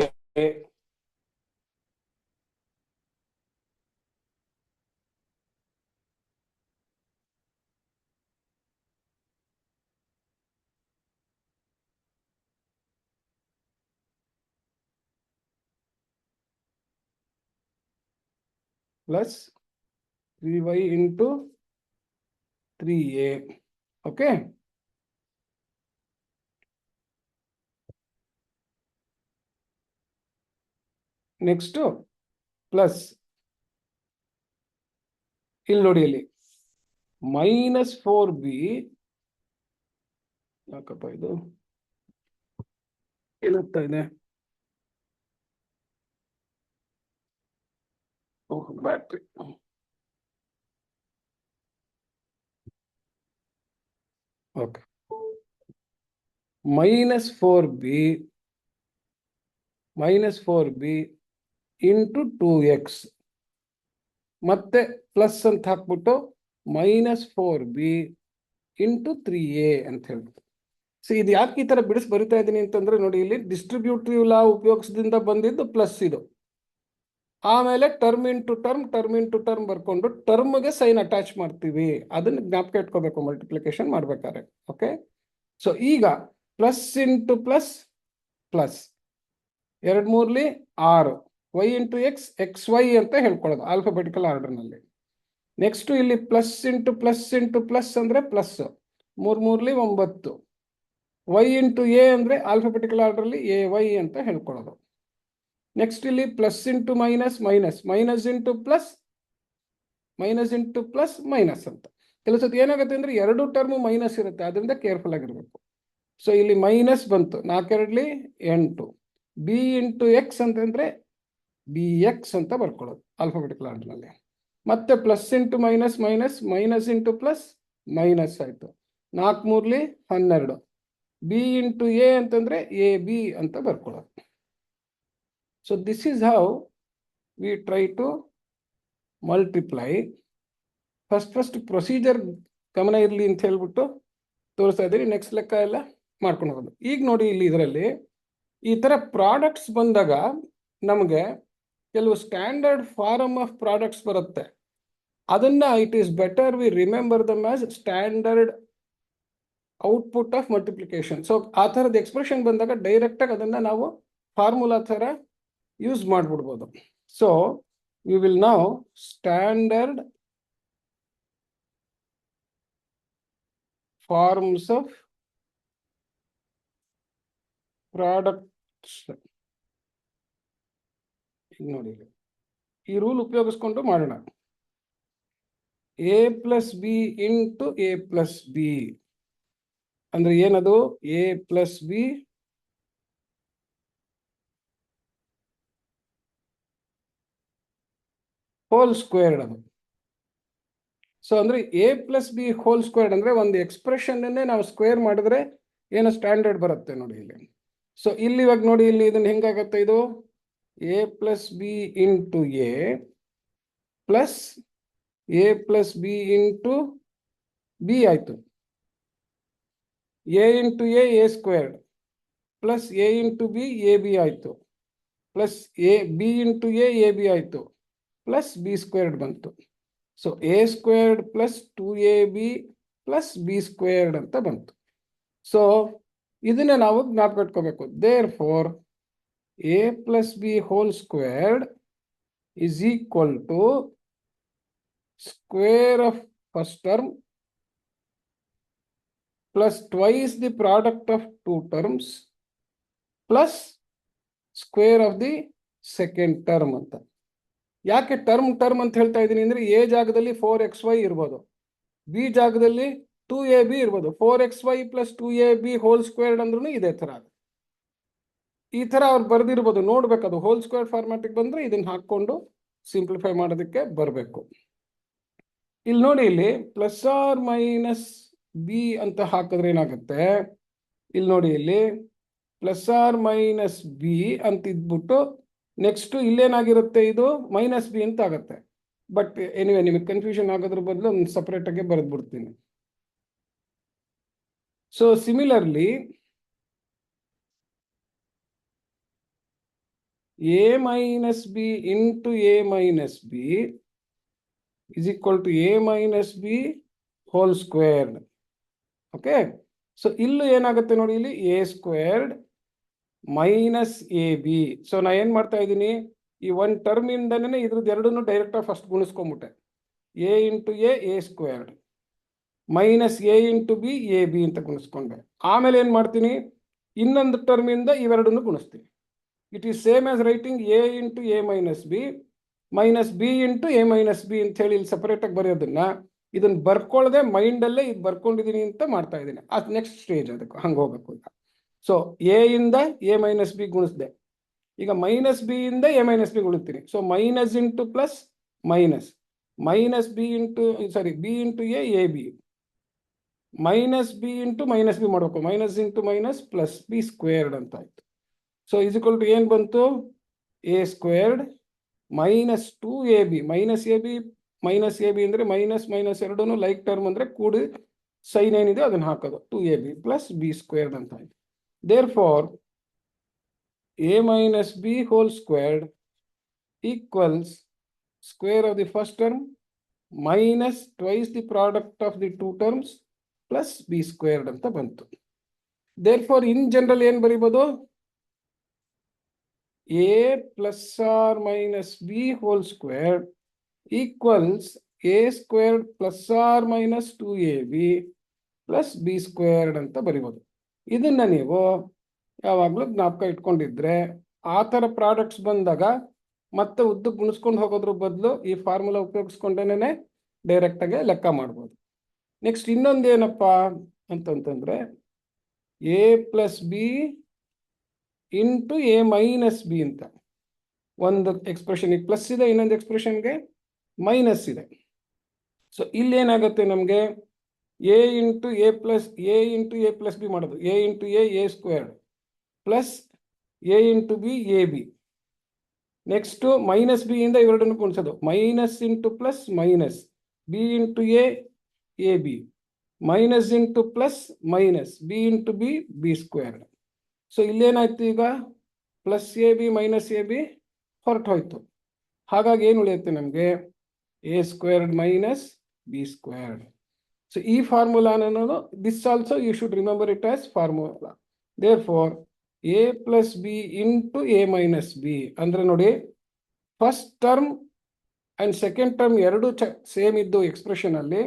plus 3y into 3a. Okay. Next plus ಇಲ್ಲಿ ನೋಡಿ, ಇಲ್ಲಿ -4b. ಯಾಕಪ್ಪ ಇದು ಏನಾಗ್ತಾ ಇದೆ? ಓಹ್, battery. Okay, -4b into 2x ಮತ್ತೆ ಪ್ಲಸ್ ಅಂತ ಹಾಕ್ಬಿಟ್ಟು -4b ಇಂಟು 3a ಅಂತ ಹೇಳ್ಬಿಟ್ಟು. ಸೊ ಇದು ಯಾಕೆ ಈ ತರ ಬಿಡಿಸಿ ಬರಿತಾ ಇದ್ದೀನಿ ಅಂತಂದ್ರೆ ನೋಡಿ, ಇಲ್ಲಿ ಡಿಸ್ಟ್ರಿಬ್ಯೂಟಿವ್ ಲಾ ಉಪಯೋಗಿಸದಿಂದ ಬಂದಿದ್ದು ಪ್ಲಸ್ ಇದು. ಆಮೇಲೆ ಟರ್ಮ್ ಇಂಟು ಟರ್ಮ್ ಬರ್ಕೊಂಡು ಟರ್ಮ್ಗೆ ಸೈನ್ ಅಟ್ಯಾಚ್ ಮಾಡ್ತೀವಿ. ಅದನ್ನ ಜ್ಞಾಪಕ ಇಟ್ಕೋಬೇಕು ಮಲ್ಟಿಪ್ಲಿಕೇಶನ್ ಮಾಡ್ಬೇಕಾದ್ರೆ. ಓಕೆ, ಸೊ ಈಗ plus into plus plus 2 3ಲಿ 6, y × x xy ಅಂತ ಹೇಳ್ಕೊಳ್ಳೋದು ಆಲ್ಫಾಬೆಟಿಕಲ್ ಆರ್ಡರ್ನಲ್ಲಿ. ನೆಕ್ಸ್ಟ್ ಇಲ್ಲಿ ಪ್ಲಸ್ ಇಂಟು ಪ್ಲಸ್ ಅಂದ್ರೆ ಪ್ಲಸ್ 3 3ಲಿ 9, y × a ಅಂದ್ರೆ ಆಲ್ಫಾಬೆಟಿಕಲ್ ಆರ್ಡರ್ಲಿ ay ಅಂತ ಹೇಳ್ಕೊಳ್ಳೋದು. ನೆಕ್ಸ್ಟ್ ಇಲ್ಲಿ plus into minus into plus minus ಅಂತ. ಕೆಲವು ಸತಿ ಏನಾಗುತ್ತೆ ಅಂದ್ರೆ 2 ಟರ್ಮ್ ಮೈನಸ್ ಇರುತ್ತೆ, ಅದರಿಂದ ಕೇರ್ಫುಲ್ ಆಗಿರ್ಬೇಕು. ಸೊ ಇಲ್ಲಿ ಮೈನಸ್ ಬಂತು, 4 2ಲಿ 8, b × x ಅಂತಂದ್ರೆ bx ಅಂತ ಬರ್ಕೊಳ್ಳೋದು ಆಲ್ಫಾಬೆಟಿಕಲ್ ಆರ್ಡರ್ನಲ್ಲಿ. ಮತ್ತೆ plus into minus into plus minus ಆಯ್ತು, 4 3ಲಿ 12, b × a ಅಂತಂದ್ರೆ ab ಅಂತ ಬರ್ಕೊಳ್ಳೋದು. So this is how we try to multiply first procedure ಗಮನ ಇರಲಿ ಅಂತ ಹೇಳ್ಬಿಟ್ಟು ತೋರಿಸ್ತಾ ಇದ್ದೀನಿ. ನೆಕ್ಸ್ಟ್ ಲೆಕ್ಕ ಎಲ್ಲ ಮಾಡ್ಕೊಂಡು ಹೋಗೋದು. ಈಗ ನೋಡಿ ಇಲ್ಲಿ ಇದರಲ್ಲಿ ಈ ಥರ ಪ್ರಾಡಕ್ಟ್ಸ್ ಬಂದಾಗ ನಮಗೆ ಕೆಲವು ಸ್ಟ್ಯಾಂಡರ್ಡ್ ಫಾರಮ್ ಆಫ್ ಪ್ರಾಡಕ್ಟ್ಸ್ ಬರುತ್ತೆ. ಅದನ್ನ it is better we remember them as standard output of multiplication. So ಆ ಥರದ ಎಕ್ಸ್ಪ್ರೆಷನ್ ಬಂದಾಗ ಡೈರೆಕ್ಟಾಗಿ ಅದನ್ನು ನಾವು ಫಾರ್ಮುಲಾ ಥರ ಯೂಸ್ ಮಾಡಿಬಿಡ್ಬೋದು. So we will now standard forms of products. ನೋಡಿ ಈ ರೂಲ್ ಉಪಯೋಗಿಸ್ಕೊಂಡು ಮಾಡೋಣ. A plus b into a plus b ಅಂದ್ರೆ ಏನದು? A plus b whole squared ಅದು. ಸೊ ಅಂದ್ರೆ a plus b whole squared ಅಂದ್ರೆ ಒಂದು ಎಕ್ಸ್ಪ್ರೆಷನ್ ನಾವು ಸ್ಕ್ವೇರ್ ಮಾಡಿದ್ರೆ ಏನೋ ಸ್ಟ್ಯಾಂಡರ್ಡ್ ಬರುತ್ತೆ ನೋಡಿ ಇಲ್ಲಿ. ಸೊ ಇಲ್ಲಿ ಇವಾಗ ನೋಡಿ ಇಲ್ಲಿ ಇದನ್ನ ಹೆಂಗಾಗತ್ತೆ? ಇದು a plus b into a plus a plus b into b ಆಯ್ತು. A into a squared plus a into b a b ಆಯ್ತು plus a b into a b ಆಯ್ತು ಪ್ಲಸ್ ಬಿ ಸ್ಕ್ವೇರ್ಡ್ ಬಂತು. So a squared plus 2ab plus b squared ಅಂತ ಬಂತು. ಸೊ ಇದನ್ನ ನಾವು ಜ್ಞಾಪಕ ಇಟ್ಕೋಬೇಕು. Therefore a plus b whole squared is equal to square of first term plus twice the product of two terms plus square of the second term ಅಂತ. ಯಾಕೆ term ಅಂತ ಹೇಳ್ತಾ ಇದ್ದೀನಿ ಅಂದ್ರೆ ಎ ಜಾಗದಲ್ಲಿ 4xy ಇರ್ಬೋದು, ಬಿ ಜಾಗದಲ್ಲಿ 2ab ಇರ್ಬೋದು. 4xy plus 2ab hole squared ಅಂದ್ರೂ ಇದೇ ತರ ಈ ತರ ಅವ್ರು ಬರ್ದಿರ್ಬೋದು. ನೋಡ್ಬೇಕು ಅದು ಹೋಲ್ ಸ್ಕ್ವೇರ್ ಫಾರ್ಮ್ಯಾಟಿಗೆ ಬಂದ್ರೆ ಇದನ್ನ ಹಾಕೊಂಡು ಸಿಂಪ್ಲಿಫೈ ಮಾಡೋದಕ್ಕೆ ಬರಬೇಕು. ಇಲ್ಲಿ ನೋಡಿ ಇಲ್ಲಿ ಪ್ಲಸ್ ಆರ್ ಮೈನಸ್ ಬಿ ಅಂತ ಹಾಕಿದ್ರೆ ಏನಾಗುತ್ತೆ? ಇಲ್ಲಿ ನೋಡಿ ಇಲ್ಲಿ ಪ್ಲಸ್ ಆರ್ ಮೈನಸ್ ಬಿ ಅಂತ ಇದ್ಬಿಟ್ಟು ನೆಕ್ಸ್ಟ್ ಇಲ್ಲೇನಾಗಿರುತ್ತೆ? ಇದು ಮೈನಸ್ ಬಿ ಅಂತ ಆಗುತ್ತೆ. ಬಟ್ ಎನಿವೆ ನಿಮಗೆ ಕನ್ಫ್ಯೂಷನ್ ಆಗೋದ್ರ ಬದಲು ಒಂದು ಸಪ್ರೇಟ್ ಆಗಿ ಬರೆದ್ಬಿಡ್ತೀನಿ. So similarly a minus b into a minus b is equal to a minus b whole squared. Okay, so ಇಲ್ಲೂ ಏನಾಗುತ್ತೆ ನೋಡಿ ಇಲ್ಲಿ a squared minus a b. So ನಾ ಏನ್ ಮಾಡ್ತಾ ಇದ್ದೀನಿ? ಈ ಒಂದು ಟರ್ಮ್ ಇಂದನೇ ಇದ್ರದ್ದು ಎರಡನ್ನು ಡೈರೆಕ್ಟ್ ಆಗಿ ಫಸ್ಟ್ ಗುಣಿಸ್ಕೊಂಡ್ಬಿಟ್ಟೆ. A into a squared minus a into b a b ಅಂತ ಗುಣಿಸ್ಕೊಂಡೆ. ಆಮೇಲೆ ಏನ್ ಮಾಡ್ತೀನಿ? ಇನ್ನೊಂದು ಟರ್ಮ್ ಇಂದ ಇವೆರಡನ್ನು ಗುಣಿಸ್ತೀನಿ. It is same as writing a into a minus b into a minus b ಅಂತ ಹೇಳಿ ಇಲ್ಲಿ ಸಪರೇಟ್ ಆಗಿ ಬರೆಯೋದನ್ನ ಇದನ್ನ ಬರ್ಕೊಳ್ಳದೆ ಮೈಂಡಲ್ಲೇ ಇದು ಬರ್ಕೊಂಡಿದ್ದೀನಿ ಅಂತ ಮಾಡ್ತಾ ಇದ್ದೀನಿ. ಅದು ನೆಕ್ಸ್ಟ್ ಸ್ಟೇಜ್, ಅದಕ್ಕೆ ಹಂಗೆ ಹೋಗ್ಬೇಕು. ಈಗ ಸೊ ಎ ಇಂದ ಎ ಮೈನಸ್ ಬಿ ಗುಣಿಸ್ದೆ, ಈಗ ಮೈನಸ್ ಬಿ ಇಂದ ಎ ಮೈನಸ್ ಬಿ ಗುಣಿಸ್ತೀನಿ. So minus into plus minus b into b into a b minus b into minus b ಮಾಡಬೇಕು. Minus into minus plus b squared ಅಂತ ಆಯ್ತು. So is equal to ಏನು ಬಂತು? A squared minus 2ab minus a b ಅಂದರೆ minus ಎರಡೂ like term ಅಂದರೆ ಕೂಡಿ sign ಏನಿದೆ ಅದನ್ನು ಹಾಕೋದು 2ab ಪ್ಲಸ್ ಬಿ ಸ್ಕ್ವೇರ್ಡ್ ಅಂತ ಆಯ್ತು. Therefore a minus b whole squared equals square of the first term minus twice the product of the two terms plus b squared ಅಂತ ಬಂತು. Therefore in general ಏನು ಬರೀಬೋದು? A plus or minus b whole squared equals a squared plus or minus 2ab plus b squared ಅಂತ ಬರಿಬೋದು. ಇದನ್ನ ನೀವು ಯಾವಾಗಲೂ ಜ್ಞಾಪಕ ಇಟ್ಕೊಂಡಿದ್ರೆ ಆ ಥರ ಪ್ರಾಡಕ್ಟ್ಸ್ ಬಂದಾಗ ಮತ್ತೆ ಉದ್ದಕ್ಕೆ ಗುಣಿಸ್ಕೊಂಡು ಹೋಗೋದ್ರ ಬದಲು ಈ ಫಾರ್ಮುಲಾ ಉಪಯೋಗಿಸ್ಕೊಂಡೇನೆ ಡೈರೆಕ್ಟಾಗಿ ಲೆಕ್ಕ ಮಾಡ್ಬೋದು. ನೆಕ್ಸ್ಟ್ ಇನ್ನೊಂದು ಏನಪ್ಪ ಅಂತಂತಂದ್ರೆ A plus b into a minus b ಅಂತ ಒಂದು ಎಕ್ಸ್ಪ್ರೆಷನ್ಗೆ ಪ್ಲಸ್ ಇದೆ, ಇನ್ನೊಂದು ಎಕ್ಸ್ಪ್ರೆಷನ್ಗೆ ಮೈನಸ್ ಇದೆ. ಸೊ ಇಲ್ಲೇನಾಗುತ್ತೆ ನಮಗೆ? A into a plus b ಮಾಡೋದು, a into a squared plus a into b a b. Next minus b ಇಂದ ಇವೆರಡನ್ನು ಗುಣಿಸೋದು, minus into plus b into a b, minus into plus minus, b into b, b square. So ಇಲ್ಲೇನಾಯ್ತು ಈಗ, plus a b minus a b ಹೊರಟು ಹೋಯ್ತು. ಹಾಗಾಗಿ ಏನು ಉಳಿಯುತ್ತೆ ನಮಗೆ, a squared minus b squared. So ಈ ಫಾರ್ಮುಲಾನ this also you should remember it as formula. Therefore a plus b into a minus b ಅಂದ್ರೆ ನೋಡಿ, first term and second term ಎರಡು ಸೇಮ್ ಇದ್ದು ಎಕ್ಸ್ಪ್ರೆಷನ್ ಅಲ್ಲಿ,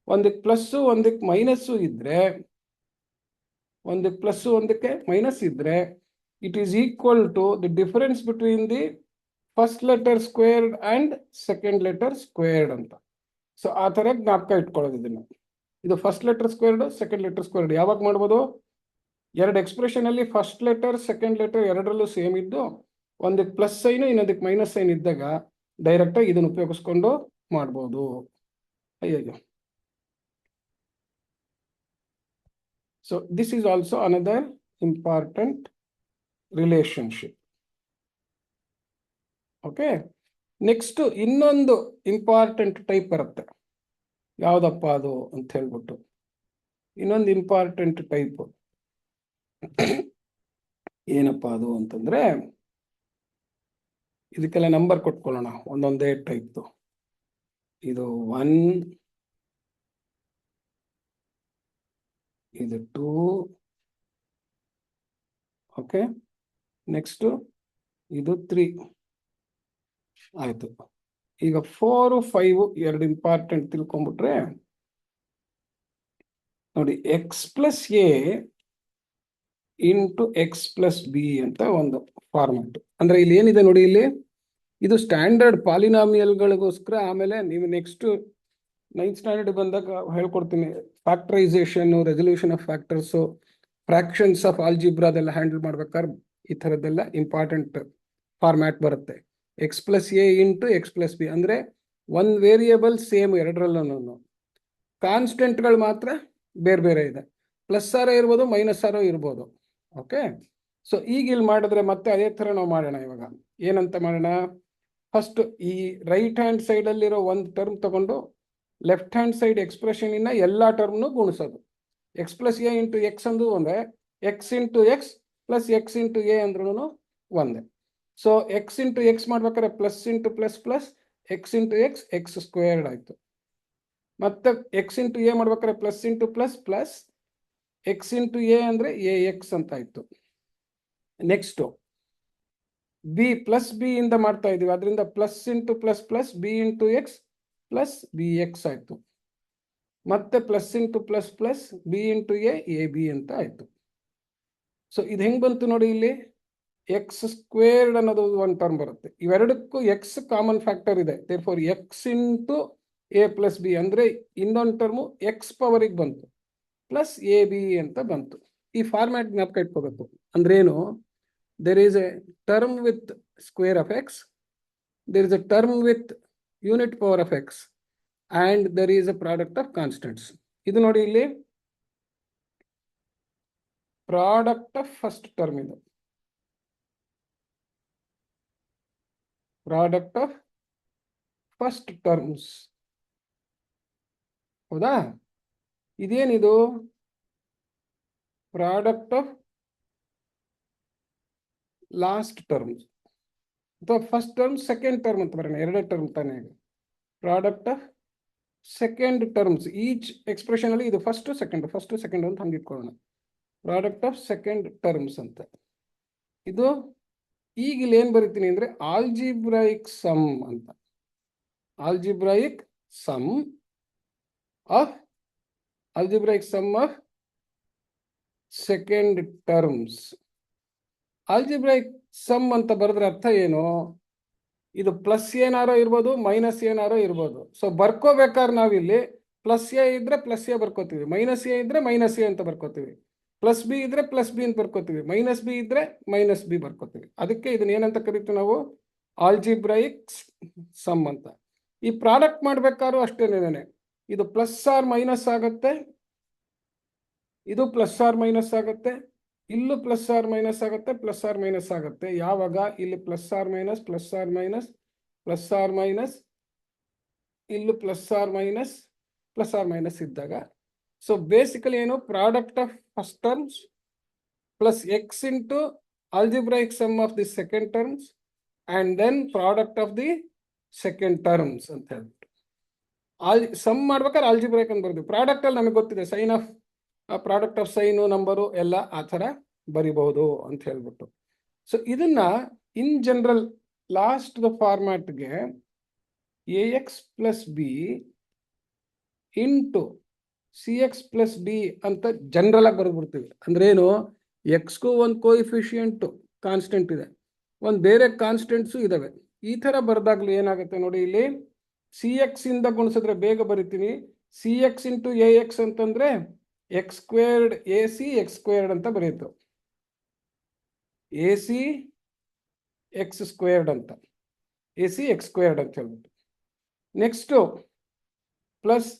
ಒಂದಕ್ಕೆ ಪ್ಲಸ್ಸು ಒಂದಕ್ಕೆ minus ಇದ್ರೆ, ಒಂದಕ್ಕೆ ಪ್ಲಸ್ಸು ಒಂದಕ್ಕೆ ಮೈನಸ್ ಇದ್ರೆ, it is equal to the difference between the first letter squared and second letter squared ಅಂತ. ಸೊ ಆ ಥರ ಜ್ಞಾಪಕ ಇಟ್ಕೊಳ್ಳೋದು ಇದನ್ನು. ಇದು first letter squared, second letter squared ಯಾವಾಗ ಮಾಡ್ಬೋದು, ಎರಡು ಎಕ್ಸ್ಪ್ರೆಷನ್ ಅಲ್ಲಿ ಫಸ್ಟ್ ಲೆಟರ್ ಸೆಕೆಂಡ್ ಲೆಟರ್ ಎರಡರಲ್ಲೂ ಸೇಮ್ ಇದ್ದು, ಒಂದಕ್ಕೆ ಪ್ಲಸ್ ಸೈನು ಇನ್ನೊಂದಕ್ಕೆ ಮೈನಸ್ ಸೈನ್ ಇದ್ದಾಗ ಡೈರೆಕ್ಟ್ ಆಗಿ ಇದನ್ನು ಉಪಯೋಗಿಸ್ಕೊಂಡು ಮಾಡ್ಬೋದು. ಅಯ್ಯೋ. So this is also another important relationship. Okay, next ಇನ್ನೊಂದು ಇಂಪಾರ್ಟೆಂಟ್ ಟೈಪ್ ಬರುತ್ತೆ. ಯಾವುದಪ್ಪ ಅದು ಅಂತ ಹೇಳ್ಬಿಟ್ಟು, ಇನ್ನೊಂದು ಇಂಪಾರ್ಟೆಂಟ್ ಟೈಪ್ ಏನಪ್ಪ ಅದು ಅಂತಂದ್ರೆ, ಇದಕ್ಕೆಲ್ಲ ನಂಬರ್ ಕೊಟ್ಕೊಳ್ಳೋಣ ಒಂದೊಂದೇ ಟೈಪ್. ಇದು 1, ಇದು 2, ಓಕೆ, ನೆಕ್ಸ್ಟ್ ಇದು 3 ಆಯ್ತು. ಈಗ 4, 5 ಎರಡು ಇಂಪಾರ್ಟೆಂಟ್ ತಿಳ್ಕೊಂಡ್ಬಿಟ್ರೆ ನೋಡಿ, X plus a into x plus B ಅಂತ ಒಂದು ಫಾರ್ಮ್ಯಾಟ್. ಅಂದ್ರೆ ಇಲ್ಲಿ ಏನಿದೆ ನೋಡಿ, ಇಲ್ಲಿ ಇದು ಸ್ಟ್ಯಾಂಡರ್ಡ್ ಪಾಲಿನಾಮಿಯಲ್ಗಳಿಗೋಸ್ಕರ. ಆಮೇಲೆ ನೀವು ನೆಕ್ಸ್ಟ್ 9th ಸ್ಟ್ಯಾಂಡರ್ಡ್ ಬಂದಾಗ ಹೇಳ್ಕೊಡ್ತೀನಿ, factorisation, resolution of factors, fractions of algebra ಅದೆಲ್ಲ ಹ್ಯಾಂಡಲ್ ಮಾಡ್ಬೇಕಾದ್ರೆ ಈ ಥರದ್ದೆಲ್ಲ ಇಂಪಾರ್ಟೆಂಟ್ ಫಾರ್ಮ್ಯಾಟ್ ಬರುತ್ತೆ. X plus a into x plus B ಅಂದರೆ ಒಂದು ವೇರಿಯೇಬಲ್ ಸೇಮ್ ಎರಡರಲ್ಲೂ, ಕಾನ್ಸ್ಟೆಂಟ್ಗಳು ಮಾತ್ರ ಬೇರೆ ಬೇರೆ ಇದೆ. ಪ್ಲಸ್ ಆರೋ ಇರ್ಬೋದು, ಮೈನಸ್ ಆರೋ ಇರ್ಬೋದು. ಓಕೆ, ಸೊ ಈಗ ಇಲ್ಲಿ ಮಾಡಿದ್ರೆ ಮತ್ತೆ ಅದೇ ಥರ ನಾವು ಮಾಡೋಣ. ಇವಾಗ ಏನಂತ ಮಾಡೋಣ, ಫಸ್ಟ್ ಈ ರೈಟ್ ಹ್ಯಾಂಡ್ ಸೈಡಲ್ಲಿರೋ ಒಂದು ಟರ್ಮ್ ತಗೊಂಡು ಲೆಫ್ಟ್ ಹ್ಯಾಂಡ್ ಸೈಡ್ ಎಕ್ಸ್ಪ್ರೆಷನಿನ ಎಲ್ಲ ಟರ್ಮ್ನು ಗುಣಿಸೋದು. X plus a into x ಅಂದ್ರೂ ಒಂದೇ, x into x plus x into a ಅಂದ್ರೂ ಒಂದೇ. ಸೊ ಎಕ್ಸ್ ಇಂಟು ಎಕ್ಸ್ ಮಾಡ್ಬೇಕಾದ್ರೆ plus into plus plus x into x, x squared ಆಯಿತು. ಮತ್ತೆ ಎಕ್ಸ್ ಇಂಟು ಎ ಮಾಡ್ಬೇಕಾದ್ರೆ plus into plus plus x into a ಅಂದರೆ a x ಅಂತ ಆಯಿತು. Next B plus B ಇಂದ ಮಾಡ್ತಾ ಇದೀವಿ, ಅದರಿಂದ plus into plus plus b into x plus B X ಆಯಿತು. ಮತ್ತೆ plus into plus plus b into a b ಅಂತ ಆಯಿತು. ಸೊ ಇದು ಹೆಂಗೆ ಬಂತು ನೋಡಿ, ಇಲ್ಲಿ ಎಕ್ಸ್ ಸ್ಕ್ವೇರ್ಡ್ ಅನ್ನೋದು ಒಂದು ಟರ್ಮ್ ಬರುತ್ತೆ. ಇವೆರಡಕ್ಕೂ ಎಕ್ಸ್ ಕಾಮನ್ ಫ್ಯಾಕ್ಟರ್ ಇದೆ. Therefore X into a plus B ಅಂದರೆ ಇನ್ನೊಂದು ಟರ್ಮು ಎಕ್ಸ್ ಪವರಿಗೆ ಬಂತು, ಪ್ಲಸ್ ಎ ಬಿ ಅಂತ ಬಂತು. ಈ ಫಾರ್ಮ್ಯಾಟ್ ಜ್ಞಾಪಕ ಇಟ್ಕೋಬೇಕು. ಅಂದ್ರೇನು, there is a term with square of x, there is a term with unit power of x, and there is a product of constants. ಇದು ನೋಡಿ, ಇಲ್ಲಿ ಪ್ರಾಡಕ್ಟ್ ಆಫ್ ಫಸ್ಟ್ ಟರ್ಮ್, ಇದು ಪ್ರಾಡಕ್ಟ್ ಆಫ್ ಫಸ್ಟ್ ಟರ್ಮ್ಸ್. ಹೌದಾ? ಇದೇನಿದು product of last terms ಅಥವಾ first term second term ಅಂತ ಬರೋಣ. ಎರಡೇ ಟರ್ಮ್ ತಾನೇ. Product of second terms, each expression ಅಲ್ಲಿ ಇದು ಫಸ್ಟ್ ಸೆಕೆಂಡ್ ಅಂತ ಹಂಗೆ ಇಟ್ಕೊಳ್ಳೋಣ. ಪ್ರಾಡಕ್ಟ್ ಆಫ್ ಸೆಕೆಂಡ್ ಟರ್ಮ್ಸ್ ಅಂತ. ಇದು ಈಗ ಇಲ್ಲಿ ಏನ್ ಬರೀತೀನಿ ಅಂದ್ರೆ ಆಲ್ಜಿಬ್ರಾಯಿಕ್ ಸಮ್ ಅಂತ. Algebraic sum of second terms. Algebraic sum ಅಂತ ಬರೆದ್ರೆ ಅರ್ಥ ಏನು, ಇದು ಪ್ಲಸ್ ಏನಾರೋ ಇರ್ಬೋದು, ಮೈನಸ್ ಏನಾರೋ ಇರ್ಬೋದು. ಸೊ ಬರ್ಕೋಬೇಕಾದ್ರೆ ನಾವಿಲ್ಲಿ ಪ್ಲಸ್ ಎ ಇದ್ರೆ ಪ್ಲಸ್ ಎ ಬರ್ಕೋತೀವಿ, ಮೈನಸ್ ಎ ಇದ್ರೆ ಮೈನಸ್ ಎ ಅಂತ ಬರ್ಕೋತೀವಿ, ಪ್ಲಸ್ ಬಿ ಇದ್ರೆ ಪ್ಲಸ್ ಬಿ ಅಂತ ಬರ್ಕೋತೀವಿ, ಮೈನಸ್ ಬಿ ಇದ್ರೆ ಮೈನಸ್ ಬಿ ಬರ್ಕೋತೀವಿ. ಅದಕ್ಕೆ ಇದನ್ನ ಏನಂತ ಕರಿತೀವಿ ನಾವು, ಆಲ್ಜಿಬ್ರಾಯಿಕ್ ಸಮ್ ಅಂತ. ಈ ಪ್ರಾಡಕ್ಟ್ ಮಾಡ್ಬೇಕಾದ್ರೂ ಅಷ್ಟೇನೇನೆ, ಇದು ಪ್ಲಸ್ ಆರ್ ಮೈನಸ್ ಆಗುತ್ತೆ, ಇದು ಪ್ಲಸ್ ಆರ್ ಮೈನಸ್ ಆಗುತ್ತೆ, ಇಲ್ಲೂ ಪ್ಲಸ್ ಆರ್ ಮೈನಸ್ ಆಗುತ್ತೆ, ಪ್ಲಸ್ ಆರ್ ಮೈನಸ್ ಆಗುತ್ತೆ. ಯಾವಾಗ ಇಲ್ಲಿ plus or minus plus or minus plus or minus ಇಲ್ಲೂ ಪ್ಲಸ್ ಆರ್ ಮೈನಸ್ ಇದ್ದಾಗ, ಸೊ ಬೇಸಿಕಲಿ ಏನು, product of first terms plus x into algebraic sum of the second terms and then product of the second terms ಅಂತ ಹೇಳ್ಬಿಟ್ಟು some ಮಾಡ್ಬೇಕಾದ್ರೆ algebraic ಅಂತ ಬರ್ತೀವಿ. Product ಅಲ್ಲಿ ನಮಗೆ ಗೊತ್ತಿದೆ sign of product of sign number ಎಲ್ಲ ಆ ಥರ ಬರಿಬಹುದು ಅಂತ ಹೇಳ್ಬಿಟ್ಟು. ಸೊ ಇದನ್ನ ಇನ್ ಜನರಲ್ ಲಾಸ್ಟ್ ಫಾರ್ಮ್ಯಾಟ್ಗೆ a x plus b into c x plus d ಅಂತ ಜನರಲ್ ಆಗಿ ಬರೆದ್ಬಿಡ್ತೀವಿ. ಅಂದ್ರೆ ಏನು, ಎಕ್ಸ್ಗೂ ಒಂದು ಕೋಇಫಿಷಿಯಂಟು ಕಾನ್ಸ್ಟೆಂಟ್ ಇದೆ, ಒಂದು ಬೇರೆ ಕಾನ್ಸ್ಟೆಂಟ್ಸು ಇದಾವೆ. ಈ ಥರ ಬರೆದಾಗ್ಲೂ ಏನಾಗುತ್ತೆ ನೋಡಿ, ಇಲ್ಲಿ ಸಿ ಎಕ್ಸ್ ಇಂದ ಗುಣಿಸಿದ್ರೆ ಬೇಗ ಬರಿತೀನಿ. C x into a x ಅಂತಂದ್ರೆ x squared a c x squared ಅಂತ ಬರೆಯಿತು, ಎ ಸಿ ಎಕ್ಸ್ ಸ್ಕ್ವೇರ್ಡ್ ಅಂತ, ಎ ಸಿ ಎಕ್ಸ್ ಸ್ಕ್ವೇರ್ಡ್ ಅಂತ ಹೇಳ್ಬಿಟ್ಟು. Next plus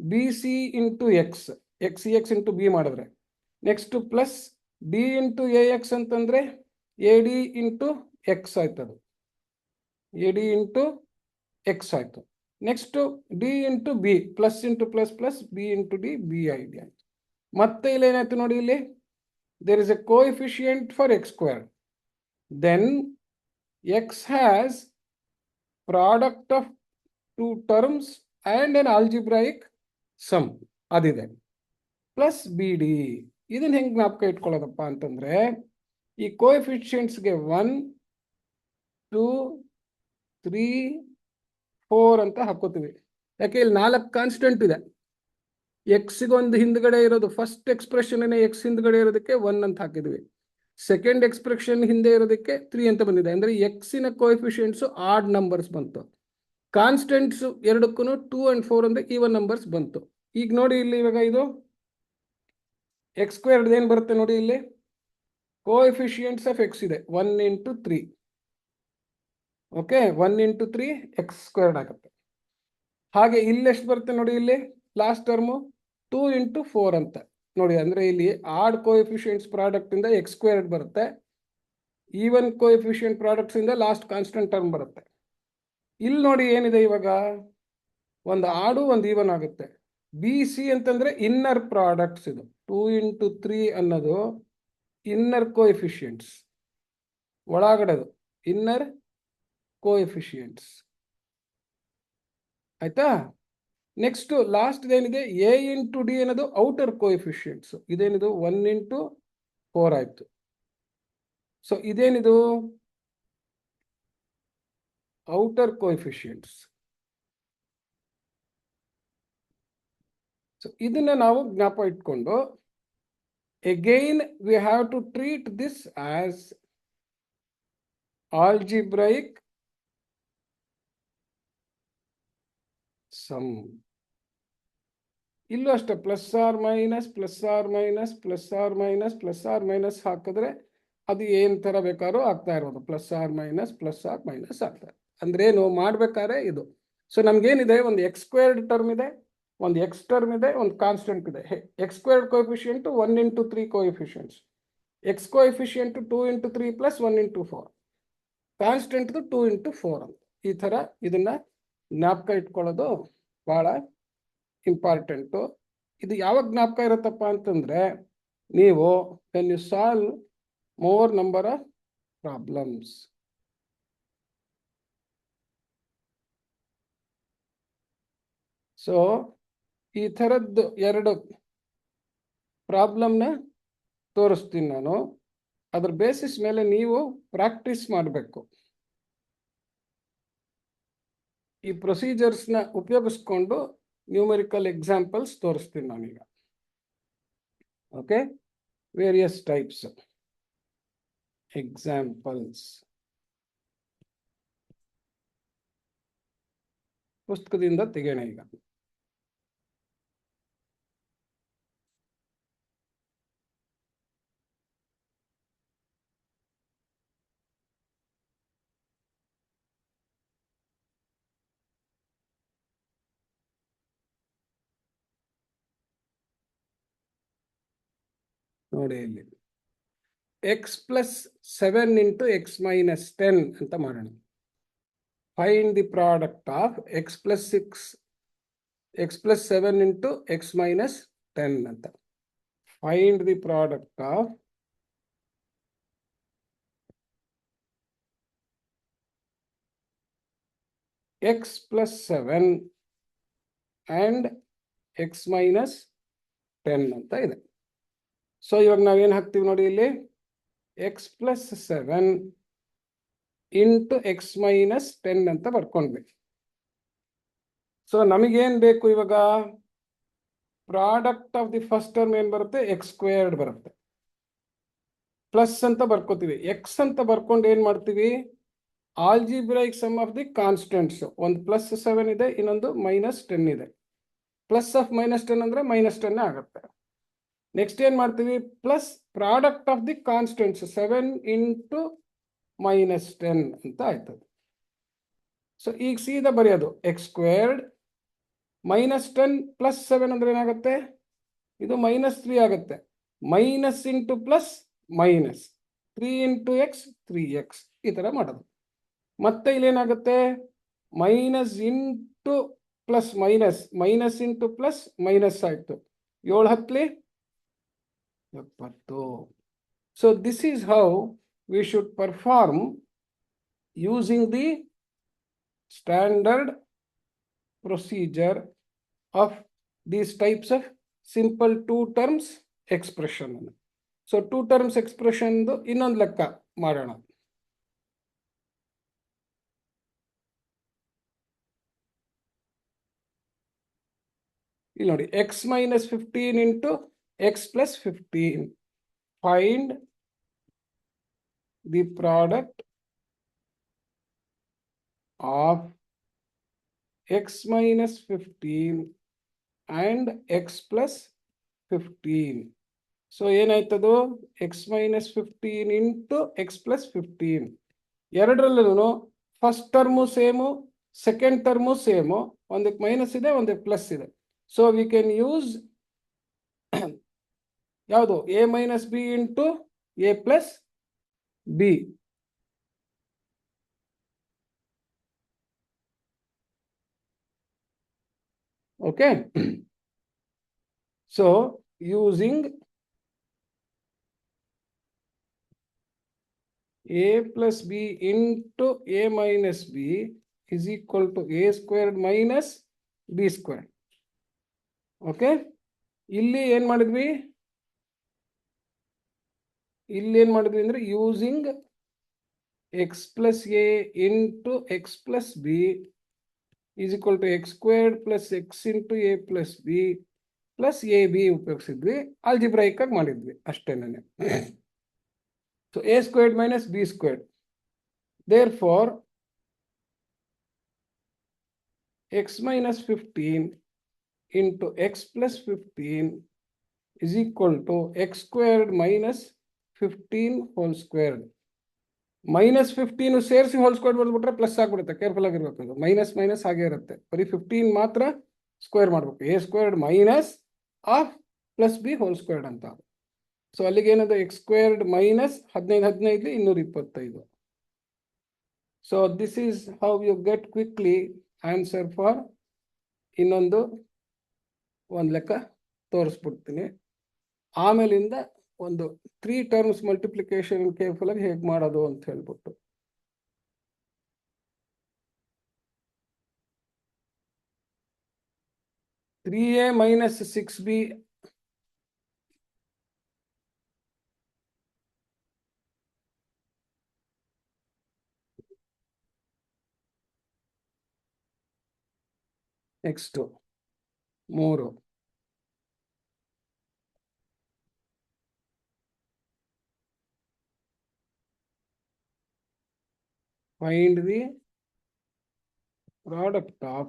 b c into x, x c x into b ಮಾಡಿದ್ರೆ, next plus d into a x ಅಂತಂದ್ರೆ a d into x ಆಯ್ತದು, a d into x ಆಯ್ತು. Next d into b, plus into plus plus b into d, B I d ಆಯ್ತು. ಮತ್ತೆ ಇಲ್ಲಿ ಏನಾಯ್ತು ನೋಡಿ, ಇಲ್ಲಿ there is a coefficient for x square, then x has product of two terms and an algebraic sum ಅದಿದೆ, plus b d. ಇದನ್ನ ಹೆಂಗೆ ಜ್ಞಾಪಕ ಇಟ್ಕೊಳ್ಳೋದಪ್ಪ ಅಂತಂದ್ರೆ, ಈ ಕೋಎಫಿಷಿಯಂಟ್ಸ್ಗೆ 1 2 3 4 ಅಂತ ಹಾಕೋತೀವಿ. ಯಾಕೆ, ಇಲ್ಲಿ 4 ಕಾನ್ಸ್ಟೆಂಟ್ ಇದೆ. ಎಕ್ಸ್ಗೊಂದು ಹಿಂದ್ಗಡೆ ಇರೋದು ಫಸ್ಟ್ ಎಕ್ಸ್ಪ್ರೆಷನ್ ಎಕ್ಸ್ ಹಿಂದ್ಗಡೆ ಇರೋದಕ್ಕೆ 1 ಅಂತ ಹಾಕಿದ್ವಿ, ಸೆಕೆಂಡ್ ಎಕ್ಸ್ಪ್ರೆಷನ್ ಹಿಂದೆ ಇರೋದಕ್ಕೆ 3 ಅಂತ ಬಂದಿದೆ. ಅಂದ್ರೆ ಎಕ್ಸಿನ ಕೋಎಫಿಷಿಯಂಟ್ಸ್ ಆಡ್ ನಂಬರ್ಸ್ ಬಂತು, ಕಾನ್ಸ್ಟೆಂಟ್ಸ್ ಎರಡಕ್ಕೂ 2 and 4 ಅಂದ್ರೆ ಈವನ್ ನಂಬರ್ಸ್ ಬಂತು. ಈಗ ನೋಡಿ ಇಲ್ಲಿ ಇವಾಗ ಇದು ಎಕ್ಸ್ ಸ್ಕ್ವೇರ್ಡ್ ಏನು ಬರುತ್ತೆ ನೋಡಿ, ಇಲ್ಲಿ ಕೋಎಫಿಷಿಯಂಟ್ಸ್ ಆಫ್ ಎಕ್ಸ್ ಇದೆ 1 into 3, okay, 1 into 3 X squared ಆಗುತ್ತೆ. ಹಾಗೆ ಇಲ್ಲಿ ಎಷ್ಟು ಬರುತ್ತೆ ನೋಡಿ, ಇಲ್ಲಿ ಲಾಸ್ಟ್ ಟರ್ಮು 2 into 4 ಅಂತ ನೋಡಿ. ಅಂದ್ರೆ ಇಲ್ಲಿ ಆಡ್ ಕೋಎಫಿಷಿಯಂಟ್ಸ್ ಪ್ರಾಡಕ್ಟ್ ಇಂದ ಎಕ್ಸ್ ಸ್ಕ್ವೇರ್ಡ್ ಬರುತ್ತೆ, ಈವನ್ ಕೋಎಫಿಷಿಯಂಟ್ ಪ್ರಾಡಕ್ಟ್ಸ್ ಇಂದ ಲಾಸ್ಟ್ ಕಾನ್ಸ್ಟೆಂಟ್ ಟರ್ಮ್ ಬರುತ್ತೆ. ಇಲ್ಲಿ ನೋಡಿ ಏನಿದೆ, ಇವಾಗ ಒಂದು ಆಡು ಒಂದು ಈವನ್ ಆಗುತ್ತೆ. ಬಿ ಸಿ ಅಂತಂದ್ರೆ ಇನ್ನರ್ ಪ್ರಾಡಕ್ಟ್ಸ್, ಇದು 2 into 3 ಅನ್ನೋದು ಇನ್ನರ್ ಕೋಎಫಿಷಿಯಂಟ್ಸ್, ಒಳಗಡೆದು ಇನ್ನರ್ ಕೋಎಫಿಷಿಯಂಟ್ಸ್ ಆಯ್ತಾ. ನೆಕ್ಸ್ಟ್ ಲಾಸ್ಟ್ ಏನಿದೆ ಎ ಇಂಟು ಡಿ ಅನ್ನೋದು ಔಟರ್ ಕೋಎಫಿಷಿಯಂಟ್ಸ್, ಇದೇನಿದು 1 into 4 ಆಯ್ತು. ಸೊ ಇದೇನಿದು ಔಟರ್ ಕೋಎಫಿಷಿಯಂಟ್ಸ್. ಸೊ ಇದನ್ನ ನಾವು ಜ್ಞಾಪ ಇಟ್ಕೊಂಡು, again we have to treat this as algebraic sum. ಇಲ್ಲೂ ಅಷ್ಟೇ plus or minus plus or minus plus or minus plus or minus ಹಾಕಿದ್ರೆ ಅದು ಏನ್ ತರ ಬೇಕಾದ್ರೂ ಆಗ್ತಾ ಇರೋದು, ಪ್ಲಸ್ ಆರ್ ಮೈನಸ್ ಆಗ್ತಾ ಇದೆ. ಅಂದ್ರೆ ಏನು ಮಾಡ್ಬೇಕಾದ್ರೆ ಇದು. ಸೊ ನಮ್ಗೇನಿದೆ, ಒಂದು ಎಕ್ಸ್ ಸ್ಕ್ವೇರ್ಡ್ ಟರ್ಮ್ ಇದೆ, ಒಂದು ಎಕ್ಸ್ ಟರ್ಮ್ ಇದೆ, ಒಂದು ಕಾನ್ಸ್ಟೆಂಟ್ ಇದೆ. X squared coefficient 1 into 3 coefficients, X coefficient 2 into 3 plus 1 into 4, constant 2 into 4 ಅಂತ. ಈ ತರ ಇದನ್ನ ಜ್ಞಾಪಕ ಇಟ್ಕೊಳ್ಳೋದು ಬಹಳ ಇಂಪಾರ್ಟೆಂಟು. ಇದು ಯಾವಾಗ ಜ್ಞಾಪಕ ಇರುತ್ತಪ್ಪ ಅಂತಂದ್ರೆ, ನೀವು when you solve more number of problems. So ಈ ಥರದ್ದು 2 ಪ್ರಾಬ್ಲಮ್ನ ತೋರಿಸ್ತೀನಿ ನಾನು. ಅದ್ರ ಬೇಸಿಸ್ ಮೇಲೆ ನೀವು ಪ್ರಾಕ್ಟೀಸ್ ಮಾಡಬೇಕು. ಈ ಪ್ರೊಸೀಜರ್ಸ್ನ ಉಪಯೋಗಿಸ್ಕೊಂಡು ನ್ಯೂಮರಿಕಲ್ ಎಕ್ಸಾಂಪಲ್ಸ್ ತೋರಿಸ್ತೀನಿ ನಾನೀಗ. ಓಕೆ, ವೇರಿಯಸ್ ಟೈಪ್ಸ್ ಎಕ್ಸಾಂಪಲ್ಸ್ ಪುಸ್ತಕದಿಂದ ತೆಗೆಯೋಣ ಈಗ. ನೋಡಿ ಇಲ್ಲಿ x plus 7 into x minus 10 ಅಂತ ಮಾಡೋಣ. Find the product of X plus 7 into X minus 10 ಅಂತ. Find the product of X plus 7 and X minus 10 ಅಂತ ಇದೆ. ಸೊ ಇವಾಗ ನಾವೇನು ಹಾಕ್ತೀವಿ ನೋಡಿ, ಇಲ್ಲಿ X plus 7 into X minus 10 ಅಂತ ಬರ್ಕೊಂಡ್ವಿ. ಸೊ ನಮಗೇನು ಬೇಕು ಇವಾಗ, product of the first term ಏನು ಬರುತ್ತೆ, ಎಕ್ಸ್ ಸ್ಕ್ವೇರ್ಡ್ ಬರುತ್ತೆ. ಪ್ಲಸ್ ಅಂತ ಬರ್ಕೋತೀವಿ. ಎಕ್ಸ್ ಅಂತ ಬರ್ಕೊಂಡು ಏನು ಮಾಡ್ತೀವಿ, algebraic sum of the constants, ಒಂದು ಪ್ಲಸ್ 7 ಇದೆ, ಇನ್ನೊಂದು ಮೈನಸ್ 10 ಇದೆ. ಪ್ಲಸ್ ಆಫ್ ಮೈನಸ್ 10 ಅಂದರೆ ಮೈನಸ್ 10 ಆಗುತ್ತೆ. ನೆಕ್ಸ್ಟ್ ಏನು ಮಾಡ್ತೀವಿ, plus product of the constants 7 into minus 10 ಅಂತ ಆಯ್ತದೆ. ಸೊ ಈಗ ಸೀದಾ ಬರೆಯೋದು ಎಕ್ಸ್ ಸ್ಕ್ವೇರ್ಡ್ ಮೈನಸ್ 10 ಪ್ಲಸ್ 7 ಅಂದ್ರೆ ಏನಾಗುತ್ತೆ, ಇದು ಮೈನಸ್ 3 ಆಗುತ್ತೆ. Minus into plus minus 3 into x 3x ಈ ಥರ ಮಾಡೋದು. ಮತ್ತೆ ಇಲ್ಲೇನಾಗುತ್ತೆ, minus into plus minus, minus into plus minus ಆಯಿತು. 7 10 70. So this is how we should perform using the standard procedure of these types of simple two terms expression. So two terms expression ಇನ್ನೊಂದು ಲೆಕ್ಕ ಮಾಡೋಣ. ಇಲ್ಲಿ ನೋಡಿ, X minus 15 into x plus 15. Find the product of x minus 15 and x plus 15. So ಏನಾಯ್ತದು, x minus 15 into x plus 15. ಎರಡರಲ್ಲೂ first term same, second term same, ಒಂದಕ್ಕೆ minus ಇದೆ, ಒಂದಕ್ಕೆ plus ಇದೆ. ಸೊ ವಿ ಕ್ಯಾನ್ ಯೂಸ್ ಯಾವುದು, a minus b into a plus B. Okay. So using a plus b into a minus b is equal to a squared minus b squared. Okay. ಇಲ್ಲಿ ಏನು ಮಾಡಿದ್ವಿ, ಇಲ್ಲಿ ಏನು ಮಾಡಿದ್ವಿ ಅಂದರೆ using x plus a into x plus b is equal to x squared plus x into a plus b plus a b ಉಪಯೋಗಿಸಿದ್ವಿ. Algebraic ಆಗಿ ಮಾಡಿದ್ವಿ ಅಷ್ಟೇನೆ. So a squared minus b squared, therefore x minus 15 into x plus 15 is equal to x squared minus 15 whole squared. Minus 15 ಸೇರಿಸಿ whole square ಬರ್ಬಿಟ್ರೆ plus ಆಗ್ಬಿಡುತ್ತೆ, careful ಆಗಿರ್ಬೇಕು. Minus minus ಹಾಗೆ ಇರುತ್ತೆ, ಬರೀ 15 ಮಾತ್ರ ಸ್ಕ್ವೇರ್ ಮಾಡ್ಬೇಕು. A squared minus of plus b whole squared ಅಂತ. ಸೊ ಅಲ್ಲಿಗೆ ಏನದು, x squared minus 15 225. So this is how you get quickly answer for. ಇನ್ನೊಂದು ಲೆಕ್ಕ ತೋರಿಸ್ಬಿಡ್ತೀನಿ, ಆಮೇಲಿಂದ ಒಂದು 3 ಟರ್ಮ್ಸ್ ಮಲ್ಟಿಪ್ಲಿಕೇಶನ್ ಕೇರ್ಫುಲ್ ಆಗಿ ಹೇಗೆ ಮಾಡೋದು ಅಂತ ಹೇಳ್ಬಿಟ್ಟು. (3a minus 6b) next 3. Find the product of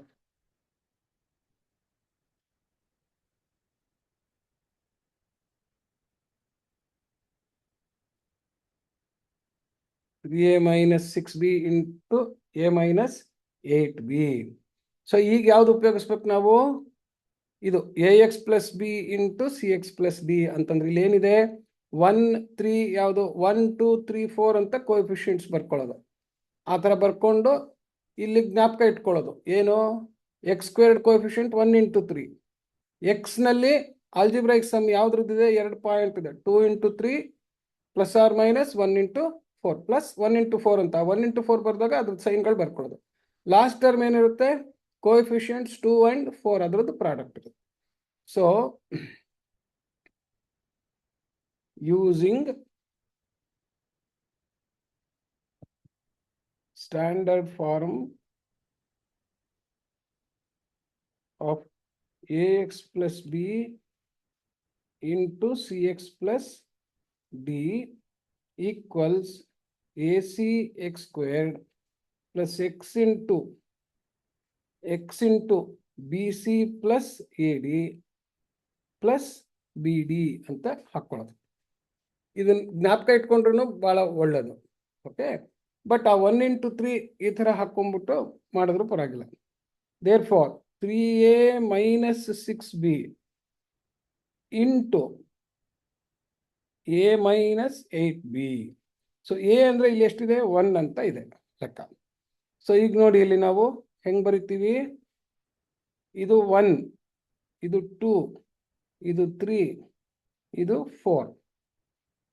(3a minus 6b into a minus 8b). So ಈಗ ಯಾವ್ದು ಉಪಯೋಗಿಸ್ಬೇಕು ನಾವು, ಇದು ax plus b into cx plus d ಅಂತಂದ್ರೆ ಇಲ್ಲಿ ಏನಿದೆ, 1 3 ಯಾವುದು 1 2 3 4 ಅಂತ ಕೋಎಫಿಷಿಯಂಟ್ಸ್ ಬರ್ಕೊಳ್ಳೋದು. ಆ ಥರ ಬರ್ಕೊಂಡು ಇಲ್ಲಿ ಜ್ಞಾಪಕ ಇಟ್ಕೊಳ್ಳೋದು ಏನು, ಎಕ್ಸ್ ಸ್ಕ್ವೇರ್ಡ್ ಕೋಎಫಿಷಿಯಂಟ್ 1 ಇಂಟು 3. ಎಕ್ಸ್ನಲ್ಲಿ ಆಲ್ಜಿಬ್ರೈಕ್ ಸಮ್ ಯಾವ್ದ್ರದ್ದಿದೆ, 2 ಪಾಯಿಂಟ್ ಇದೆ, 2 into 3 plus or minus 1 into 4 plus 1 into 4 ಅಂತ 1 ಇಂಟು 4 ಬರೆದಾಗ ಅದ್ರ ಸೈನ್ಗಳು ಬರ್ಕೊಳ್ಳೋದು. ಲಾಸ್ಟ್ ಟರ್ಮ್ ಏನಿರುತ್ತೆ, ಕೋಎಫಿಷಿಯಂಟ್ಸ್ 2 and 4 ಅದರದ್ದು ಪ್ರಾಡಕ್ಟ್ ಇರುತ್ತೆ. So using standard form of ax plus b into cx plus d equals ac x squared plus x into bc plus ad plus bd ಅಂತ ಹಾಕೊಳ್ಳೋದು. ಇದನ್ನ ಜ್ಞಾಪಕ ಇಟ್ಕೊಂಡ್ರು ಬಹಳ ಒಳ್ಳೇದು. ಓಕೆ, ಬಟ್ ಆ 1 ಇಂಟು 3 ಈ ಥರ ಹಾಕೊಂಡ್ಬಿಟ್ಟು ಮಾಡಿದ್ರು ಪರವಾಗಿಲ್ಲ. Therefore 3a minus 6b into a minus 8b. So a ಅಂದರೆ ಇಲ್ಲಿ ಎಷ್ಟಿದೆ, 1 ಅಂತ ಇದೆ ಲೆಕ್ಕ. ಸೊ ಈಗ ನೋಡಿ ಇಲ್ಲಿ ನಾವು ಹೆಂಗೆ ಬರಿತೀವಿ, ಇದು 1, ಇದು 2, ಇದು 3, ಇದು 4.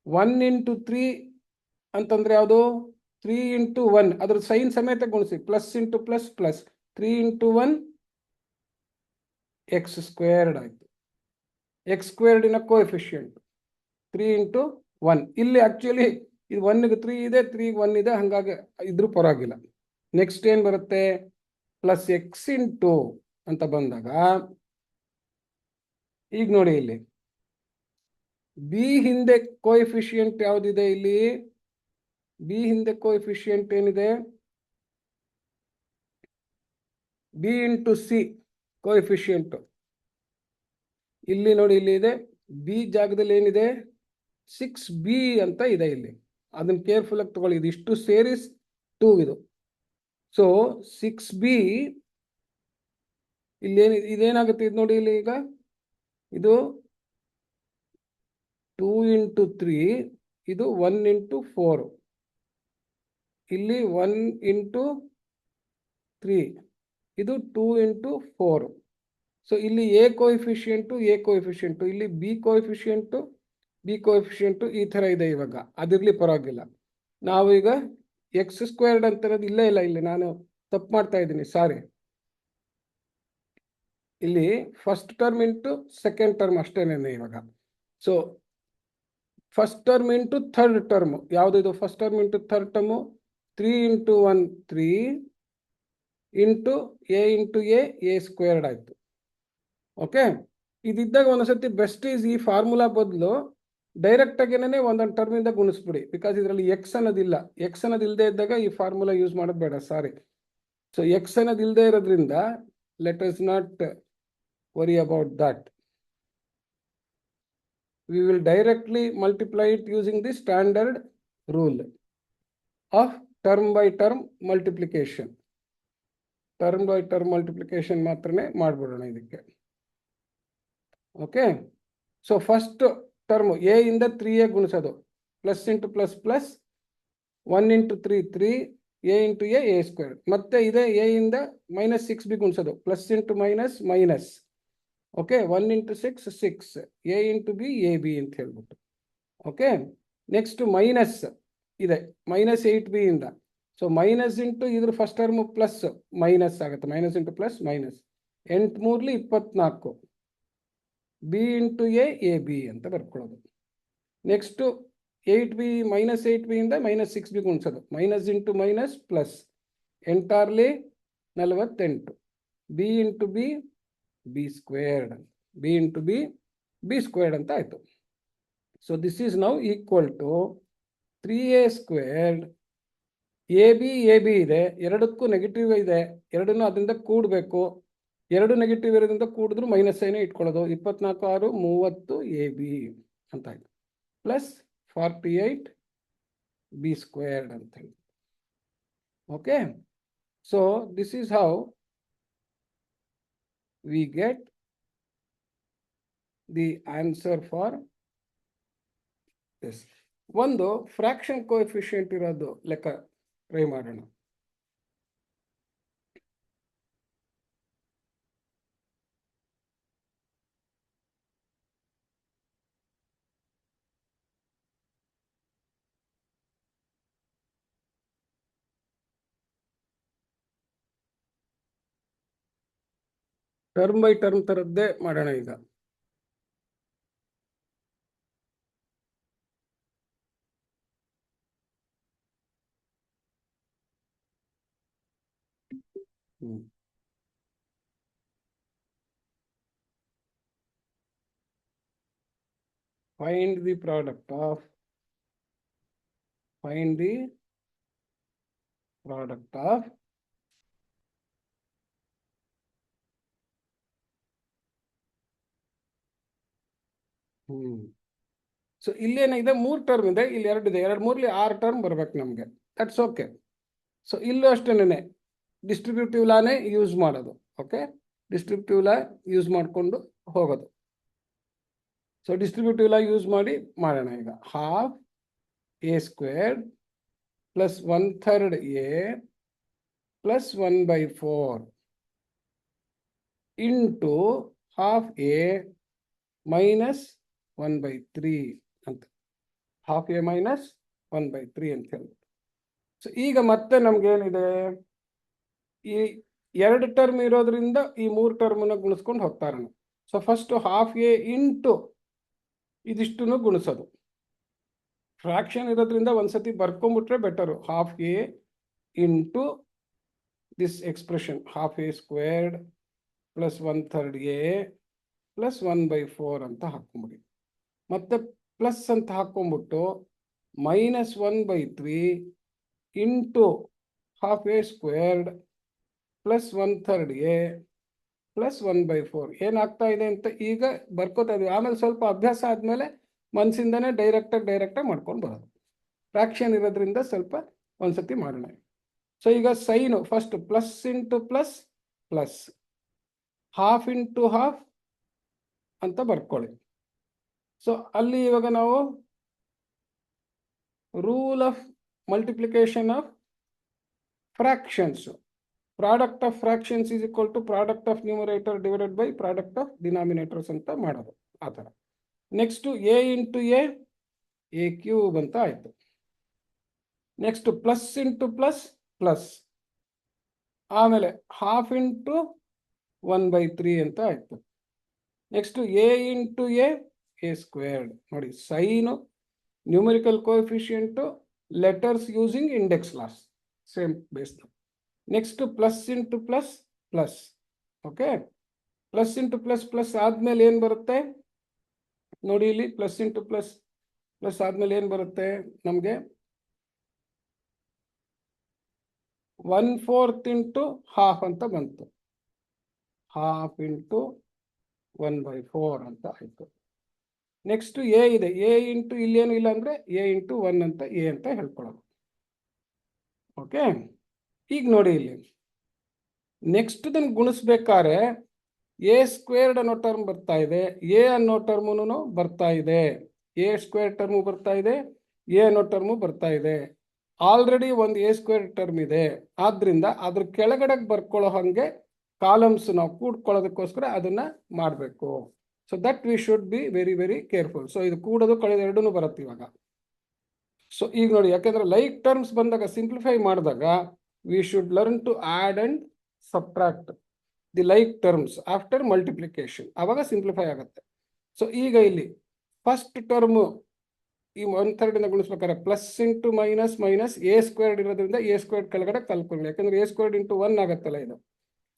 1 ಇಂಟು 3 ಅಂತಂದ್ರೆ ಯಾವುದು, 3 ಇಂಟು 1 ಅದ್ರ ಸೈನ್ ಸಮೇತ ಗುಣಿಸಿ, plus into plus plus 3 into 1 x squared ಆಯಿತು. ಎಕ್ಸ್ ಸ್ಕ್ವೇರ್ಡಿನ ಕೋಎಫಿಷಿಯಂಟ್ 3 ಇಂಟು 1. ಇಲ್ಲಿ ಆಕ್ಚುಲಿ ಇದು 1ಗೆ 3 ಇದೆ, 3ಗೆ 1 ಇದೆ, ಹಾಗಾಗಿ ಇದ್ರೂ ಪರವಾಗಿಲ್ಲ. ನೆಕ್ಸ್ಟ್ ಏನು ಬರುತ್ತೆ, ಪ್ಲಸ್ ಎಕ್ಸ್ ಇಂಟು ಅಂತ ಬಂದಾಗ ಈಗ ನೋಡಿ ಇಲ್ಲಿ ಬಿ ಹಿಂದೆ ಕೋಎಫಿಷಿಯಂಟ್ ಯಾವುದಿದೆ, ಇಲ್ಲಿ ಬಿ ಹಿಂದೆ ಕೋಎಫಿಷಿಯಂಟ್ ಏನಿದೆ, ಬಿ ಇಂಟು ಸಿ ಕೋಎಫಿಷಿಯಂಟ್ ಇಲ್ಲಿ ನೋಡಿ, ಇಲ್ಲಿ ಇದೆ ಬಿ ಜಾಗದಲ್ಲಿ ಏನಿದೆ 6b ಅಂತ ಇದೆ ಇಲ್ಲಿ. ಅದನ್ನ ಕೇರ್ಫುಲ್ ಆಗಿ ತಗೊಳ್ಳಿ, ಇದು ಇಷ್ಟು ಸೇರಿಸ್ 2 ಇದು. ಸೊ 6b ಇಲ್ಲಿ ಇದೇನಾಗುತ್ತೆ, ಇದು ನೋಡಿ ಇಲ್ಲಿ, ಈಗ ಇದು 2 ಇಂಟು 3, ಇದು 1 ಇಂಟು 4, ಇಲ್ಲಿ 1 ಇಂಟು 3, ಇದು 2 ಇಂಟು 4. ಸೊ ಇಲ್ಲಿ ಎ ಕೋಎಫಿಷಿಯಂಟು ಇಲ್ಲಿ ಬಿ ಕೋಎಫಿಷಿಯಂಟು ಈ ಥರ ಇದೆ. ಇವಾಗ ಅದಿರಲಿ ಪರವಾಗಿಲ್ಲ. ನಾವು ಈಗ ಎಕ್ಸ್ ಸ್ಕ್ವೇರ್ಡ್ ಅಂತ ಇಲ್ಲೇ ಇಲ್ಲ, ಇಲ್ಲಿ ನಾನು ತಪ್ಪು ಮಾಡ್ತಾ ಇದ್ದೀನಿ, ಸಾರಿ. ಇಲ್ಲಿ first term into second term ಅಷ್ಟೇನೇನೆ ಇವಾಗ. So first term into third term ಯಾವುದಿದು, first term into third term 3 into 1 3 into a squared ಆಯಿತು. ಓಕೆ, ಇದಿದ್ದಾಗ ಒಂದೊಂದ್ಸತಿ ಬೆಸ್ಟ್ ಈಸ್ ಈ ಫಾರ್ಮುಲಾ ಬದಲು ಡೈರೆಕ್ಟ್ ಆಗೇನೆ ಒಂದೊಂದು ಟರ್ಮಿಂದ ಗುಣಿಸ್ಬಿಡಿ, ಬಿಕಾಸ್ ಇದರಲ್ಲಿ ಎಕ್ಸ್ ಅನ್ನೋದಿಲ್ಲ. ಎಕ್ಸ್ ಅನ್ನೋದು ಇಲ್ಲದೆ ಇದ್ದಾಗ ಈ ಫಾರ್ಮುಲಾ ಯೂಸ್ ಮಾಡೋದು ಬೇಡ, ಸಾರಿ. ಸೊ ಎಕ್ಸ್ ಅನ್ನೋದು ಇಲ್ಲದೆ ಇರೋದ್ರಿಂದ let us not worry about that. We will directly multiply it using the standard rule of term by term multiplication. Term by term multiplication ಮಾತ್ರನೇ ಮಾಡ್ಬಿಡೋಣ ಇದಕ್ಕೆ. Okay, so first term a ಇಂದ 3a ಗುಣಿಸೋದು, plus into plus plus 1 into 3 3 a into a square. ಮತ್ತೆ ಇದೆ a ಇಂದ minus 6b ಗುಣಿಸೋದು, plus into minus minus. Okay, 1 into 6 6 a into b a b ಅಂತ ಹೇಳ್ಬಿಟ್ಟು. ಓಕೆ, ನೆಕ್ಸ್ಟ್ ಮೈನಸ್ ಇದೆ minus 8b ಇಂದ. ಸೊ ಮೈನಸ್ ಇಂಟು ಇದ್ರ first term plus minus ಆಗುತ್ತೆ, minus into plus minus 8 3 24 B into a b ಅಂತ ಬರ್ಕೊಳ್ಳೋದು. Next 8b minus 8b ಇಂದ minus 6b ಗುಣಿಸೋದು, minus into minus plus 8 48 b into b squared, b into b squared ಅಂತ ಆಯಿತು. So this is now equal to 3a squared. A b ಇದೆ, ಎರಡಕ್ಕೂ negative ಇದೆ, ಎರಡನ್ನೂ ಅದರಿಂದ ಕೂಡಬೇಕು. ಎರಡು ನೆಗೆಟಿವ್ ಇರೋದ್ರಿಂದ ಕೂಡಿದ್ರು ಮೈನಸ್ ಸೈನೇ ಇಟ್ಕೊಳ್ಳೋದು. 24 6 30 ಎ ಬಿ ಅಂತ ಆಯಿತು, ಪ್ಲಸ್ 48 ಬಿ ಸ್ಕ್ವೇರ್ಡ್ ಅಂತ ಹೇಳಿ. Okay, so this is how we get the answer for this. ಒಂದು ಫ್ರಾಕ್ಷನ್ ಕೋಎಫಿಷಿಯಂಟ್ ಇರೋದು ಲೆಕ್ಕ ಟ್ರೈ ಮಾಡೋಣ. ಟರ್ಮ್ ಬೈ ಟರ್ಮ್ ತರದ್ದೇ ಮಾಡೋಣ ಈಗ. Find the product of so ಇಲ್ಲೇನಿದೆ, 3 ಟರ್ಮ್ ಇದೆ, ಇಲ್ಲಿ 2 ಇದೆ, 2 3 6 ಟರ್ಮ್ ಬರ್ಬೇಕು ನಮಗೆ. That's okay. ಸೊ ಇಲ್ಲೂ ಅಷ್ಟೇನೆ ಡಿಸ್ಟ್ರಿಬ್ಯೂಟಿವ್ ಲಾನೇ ಯೂಸ್ ಮಾಡೋದು. ಓಕೆ, ಡಿಸ್ಟ್ರಿಬ್ಯೂಟಿವ್ ಲಾ ಯೂಸ್ ಮಾಡಿಕೊಂಡು ಹೋಗೋದು. ಸೊ ಡಿಸ್ಟ್ರಿಬ್ಯೂಟಿವ್ ಲಾ ಯೂಸ್ ಮಾಡಿ ಮಾಡೋಣ ಈಗ. Half A square plus 1/3 a plus 1/4 into half A minus 1/3 ಅಂತ. ಹಾಫ್ ಎ ಮೈನಸ್ 1/3 ಅಂತ ಹೇಳ್ಬಿಟ್ಟು. ಸೊ ಈಗ ಮತ್ತೆ ನಮ್ಗೇನಿದೆ, ಈ 2 ಟರ್ಮ್ ಇರೋದ್ರಿಂದ ಈ 3 ಟರ್ಮ್ನ ಗುಣಿಸ್ಕೊಂಡು ಹೋಗ್ತಾ ಇರೋಣ. So first half a into ಇದಿಷ್ಟು ಗುಣಿಸೋದು. ಫ್ರಾಕ್ಷನ್ ಇರೋದ್ರಿಂದ ಒಂದ್ಸತಿ ಬರ್ಕೊಂಡ್ಬಿಟ್ರೆ better. Half a into this expression half a squared plus 1/3 a plus 1/4 ಅಂತ ಹಾಕೊಂಬಿಡಿ. ಮತ್ತೆ ಪ್ಲಸ್ ಅಂತ ಹಾಕೊಂಡ್ಬಿಟ್ಟು minus 1/3 into half a squared plus 1/3 a plus 1/4 ಏನಾಗ್ತಾ ಇದೆ ಅಂತ ಈಗ ಬರ್ಕೋತಾ ಇದೀವಿ. ಆಮೇಲೆ ಸ್ವಲ್ಪ ಅಭ್ಯಾಸ ಆದಮೇಲೆ ಮನಸ್ಸಿಂದನೇ ಡೈರೆಕ್ಟಾಗಿ ಮಾಡ್ಕೊಂಡು ಬರೋದು. ಫ್ರಾಕ್ಷನ್ ಇರೋದ್ರಿಂದ ಸ್ವಲ್ಪ ಒಂದ್ಸತಿ ಮಾಡೋಣ. ಸೊ ಈಗ sign first plus into plus plus, half into half ಅಂತ ಬರ್ಕೊಳ್ಳಿ. ಸೊ ಅಲ್ಲಿ ಇವಾಗ ನಾವು rule of multiplication of fractions, product of fractions is equal to product of numerator divided by product of denominators ಅಂತ ಮಾಡೋದು ಆ ಥರ. Next a into a cube ಅಂತ ಆಯಿತು. Next plus into plus plus, ಆಮೇಲೆ ಹಾಫ್ ಇಂಟು 1/3 ಅಂತ ಆಯಿತು. Next a into a squared. ನೋಡಿ sign, numerical coefficient, letters using index loss, same base. Next plus into plus plus. Okay, plus into plus plus ಆದ್ಮೇಲೆ ಏನು ಬರುತ್ತೆ ನೋಡಿ, ಇಲ್ಲಿ plus into plus plus ಆದ್ಮೇಲೆ ಏನು ಬರುತ್ತೆ ನಮಗೆ, 1/4 ಇಂಟು ಹಾಫ್ ಅಂತ ಬಂತು. ಹಾಫ್ ಇಂಟು 1/4 ಅಂತ ಆಯಿತು. ನೆಕ್ಸ್ಟ್ ಎ ಇದೆ, ಎ ಇಂಟು ಇಲ್ಲೇನು ಇಲ್ಲ ಅಂದರೆ ಎ ಇಂಟು 1 ಅಂತ ಎ ಅಂತ ಹೇಳ್ಕೊಳ್ಳೋದು. ಓಕೆ, ಈಗ ನೋಡಿ ಇಲ್ಲಿ ನೆಕ್ಸ್ಟ್ ದನ್ನು ಗುಣಿಸ್ಬೇಕಾದ್ರೆ ಎ ಸ್ಕ್ವೇರ್ಡ್ ಅನ್ನೋ ಟರ್ಮ್ ಬರ್ತಾ ಇದೆ, ಎ ಅನ್ನೋ ಟರ್ಮುನು ಬರ್ತಾ ಇದೆ, ಎ ಸ್ಕ್ವೇರ್ ಟರ್ಮು ಬರ್ತಾ ಇದೆ, ಎ ಅನ್ನೋ ಟರ್ಮು ಬರ್ತಾ ಇದೆ. ಆಲ್ರೆಡಿ ಒಂದು ಎ ಸ್ಕ್ವೇರ್ ಟರ್ಮ್ ಇದೆ, ಆದ್ರಿಂದ ಅದ್ರ ಕೆಳಗಡೆ ಬರ್ಕೊಳ್ಳೋ ಹಾಗೆ ಕಾಲಮ್ಸ್ ನಾವು ಕೂಡ್ಕೊಳ್ಳೋದಕ್ಕೋಸ್ಕರ ಅದನ್ನ ಮಾಡಬೇಕು. So that we should be very very careful. So ಇದು ಕೂಡೋದು ಕಳೆದ ಎರಡೂ ಬರುತ್ತೆ ಇವಾಗ. ಸೊ ಈಗ ನೋಡಿ, ಯಾಕೆಂದ್ರೆ ಲೈಕ್ ಟರ್ಮ್ಸ್ ಬಂದಾಗ ಸಿಂಪ್ಲಿಫೈ ಮಾಡಿದಾಗ we should learn to add and subtract the like terms after multiplication, ಅವಾಗ ಸಿಂಪ್ಲಿಫೈ ಆಗುತ್ತೆ. ಸೊ ಈಗ ಇಲ್ಲಿ ಫಸ್ಟ್ ಟರ್ಮು ಈ 1/3 ಗುಣಿಸ್ಬೇಕಾದ್ರೆ plus into minus minus a squared ಇರೋದ್ರಿಂದ ಎ ಸ್ಕ್ವೇರ್ಡ್ ಕೆಳಗಡೆ ಕಲ್ಕೊಳ್ಳಿ, ಯಾಕಂದ್ರೆ ಎ ಸ್ಕ್ವೇರ್ಡ್ ಇಂಟು 1 ಆಗುತ್ತಲ್ಲ ಇದು.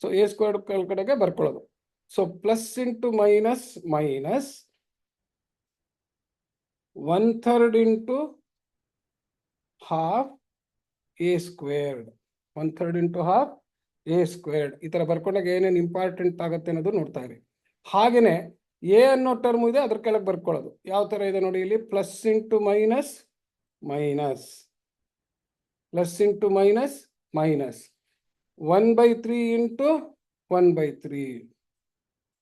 ಸೊ ಎ ಸ್ಕ್ವೇರ್ಡ್ ಕೆಳಗಡೆಗೆ ಬರ್ಕೊಳ್ಳೋದು. So plus into minus minus 1/3 into half a squared, 1/3 into half a squared. ಈ ತರ ಬರ್ಕೊಂಡಾಗ ಏನೇನು ಇಂಪಾರ್ಟೆಂಟ್ ಆಗುತ್ತೆ ಅನ್ನೋದು ನೋಡ್ತಾ ಇರಿ. ಹಾಗೇನೆ ಎ ಅನ್ನೋ ಟರ್ಮ್ ಇದೆ, ಅದ್ರ ಕೆಳಗೆ ಬರ್ಕೊಳ್ಳೋದು. ಯಾವ ತರ ಇದೆ ನೋಡಿ, ಇಲ್ಲಿ plus into minus minus, plus into minus minus, 1/3 into 1/3,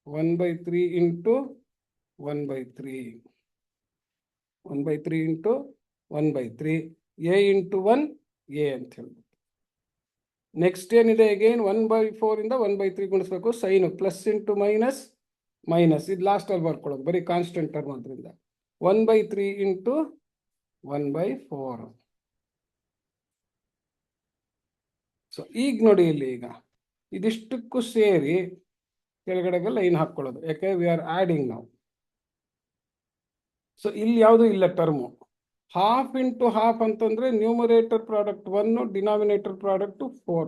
1/3 into 1/3, 1/3 into 1/3, a into 1 a ಅಂತ ಹೇಳ್ಬೋದು. ನೆಕ್ಸ್ಟ್ ಏನಿದೆ, ಅಗೇನ್ 1/4 ಇಂದ 1/3 ಗುಣಿಸ್ಬೇಕು. Sign plus into minus minus, ಇದು ಲಾಸ್ಟ್ ಅಲ್ಲಿ ಬರ್ಕೊಳ್ಳೋದು, ಬರೀ ಕಾನ್ಸ್ಟೆಂಟ್ ಟರ್ಮ್ ಅದರಿಂದ 1/3 ಇಂಟು 1/4. ಸೊ ಈಗ ನೋಡಿ ಇಲ್ಲಿ ಈಗ ಇದಿಷ್ಟಕ್ಕೂ ಸೇರಿ ಕೆಳಗಡೆಗೆ ಲೈನ್ ಹಾಕೊಳ್ಳೋದು, ಯಾಕೆ ವಿ ಆರ್ ಆಡಿಂಗ್ ನಾವು. ಸೊ ಇಲ್ಲಿ ಯಾವುದು ಇಲ್ಲ ಟರ್ಮು. ಹಾಫ್ ಇಂಟು ಹಾಫ್ ಅಂತಂದ್ರೆ ನ್ಯೂಮರೇಟರ್ ಪ್ರಾಡಕ್ಟ್ 1, ಡಿನಾಮಿನೇಟರ್ ಪ್ರಾಡಕ್ಟ್ 4,